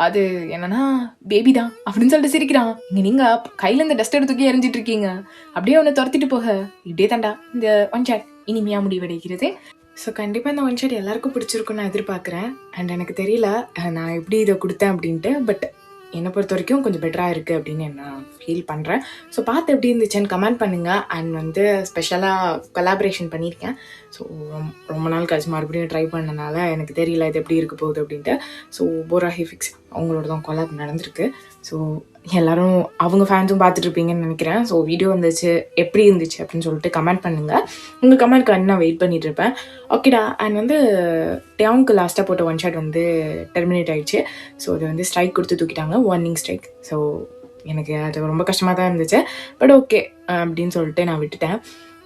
அது என்னன்னா பேபி தான் அப்படின்னு சொல்லிட்டு சிரிக்கிறான். இங்கே நீங்கள் கையில் இந்த டஸ்ட் எடுத்துக்கே எரிஞ்சிட்டு இருக்கீங்க. அப்படியே அவனை துரத்திட்டு போக, இப்படியே தாண்டா இந்த ஒன் ஷாட் இனிமையாக முடிவடைகிறது. ஸோ கண்டிப்பாக இந்த ஒன் ஷாட் எல்லாருக்கும் பிடிச்சிருக்குன்னு நான் எதிர்பார்க்குறேன். அண்ட் எனக்கு தெரியல நான் எப்படி இதை கொடுத்தேன் அப்படின்ட்டு, பட் என்னை பொறுத்த வரைக்கும் கொஞ்சம் பெட்டராக இருக்குது அப்படின்னு நான் ஃபீல் பண்ணுறேன். ஸோ பார்த்து எப்படி இருந்துச்சுன்னு கமெண்ட் பண்ணுங்கள். அண்ட் ஸ்பெஷலாக கொலாபரேஷன் பண்ணியிருக்கேன். ஸோ ரொம்ப நாள் கழிச்சு மறுபடியும் ட்ரை பண்ணனால எனக்கு தெரியல இது எப்படி இருக்க போகுது அப்படின்ட்டு. ஸோ போராஹி ஃபிக்ஸ் அவங்களோட தான் கொலாப் நடந்திருக்கு. ஸோ எல்லோரும் அவங்க ஃபேன்ஸும் பார்த்துட்ருப்பீங்கன்னு நினைக்கிறேன். ஸோ வீடியோ வந்துச்சு எப்படி இருந்துச்சு அப்படின்னு சொல்லிட்டு கமெண்ட் பண்ணுங்கள். உங்கள் கமெண்ட்க்கு நான் வெயிட் பண்ணிகிட்ருப்பேன். ஓகேடா. அண்ட் டேவுக்கு லாஸ்ட்டாக போட்ட ஒன் ஷாட் டெர்மினேட் ஆகிடுச்சு. ஸோ அது ஸ்ட்ரைக் கொடுத்து தூக்கிட்டாங்க, வார்னிங் ஸ்ட்ரைக். ஸோ எனக்கு அது ரொம்ப கஷ்டமாக தான் இருந்துச்சு. பட் ஓகே அப்படின்னு சொல்லிட்டு நான் விட்டுட்டேன்.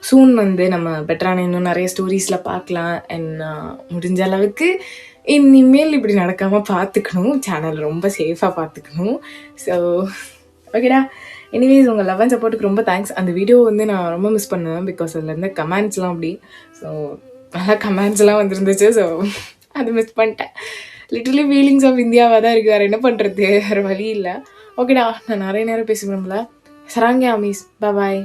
சூன் நம்ம பெட்டரான இன்னும் நிறைய ஸ்டோரிஸில் பார்க்கலாம். அண்ட் முடிஞ்ச அளவுக்கு இனிமேல் இப்படி நடக்காமல் பார்த்துக்கணும், சேனல் ரொம்ப சேஃபாக பார்த்துக்கணும். ஸோ ஓகேடா. எனிவேஸ் உங்கள் லவ் அண்ட் சப்போர்ட்டுக்கு ரொம்ப தேங்க்ஸ். அந்த வீடியோ நான் ரொம்ப மிஸ் பண்ணுவேன், பிகாஸ் அதுலேருந்து கமெண்ட்ஸ்லாம் அப்படி ஸோ நல்லா கமெண்ட்ஸ்லாம் வந்துருந்துச்சு. ஸோ அது மிஸ் பண்ணிட்டேன். லிட்டரலி ஃபீலிங்ஸ் ஆஃப் இந்தியாவாக தான் இருக்குது, வேறு என்ன பண்ணுறது, வேறு வழி இல்லை. ஓகேடா, நான் நிறைய நேரம் பேச விரும்பல. சராங்கே அமீஸ், பாய்.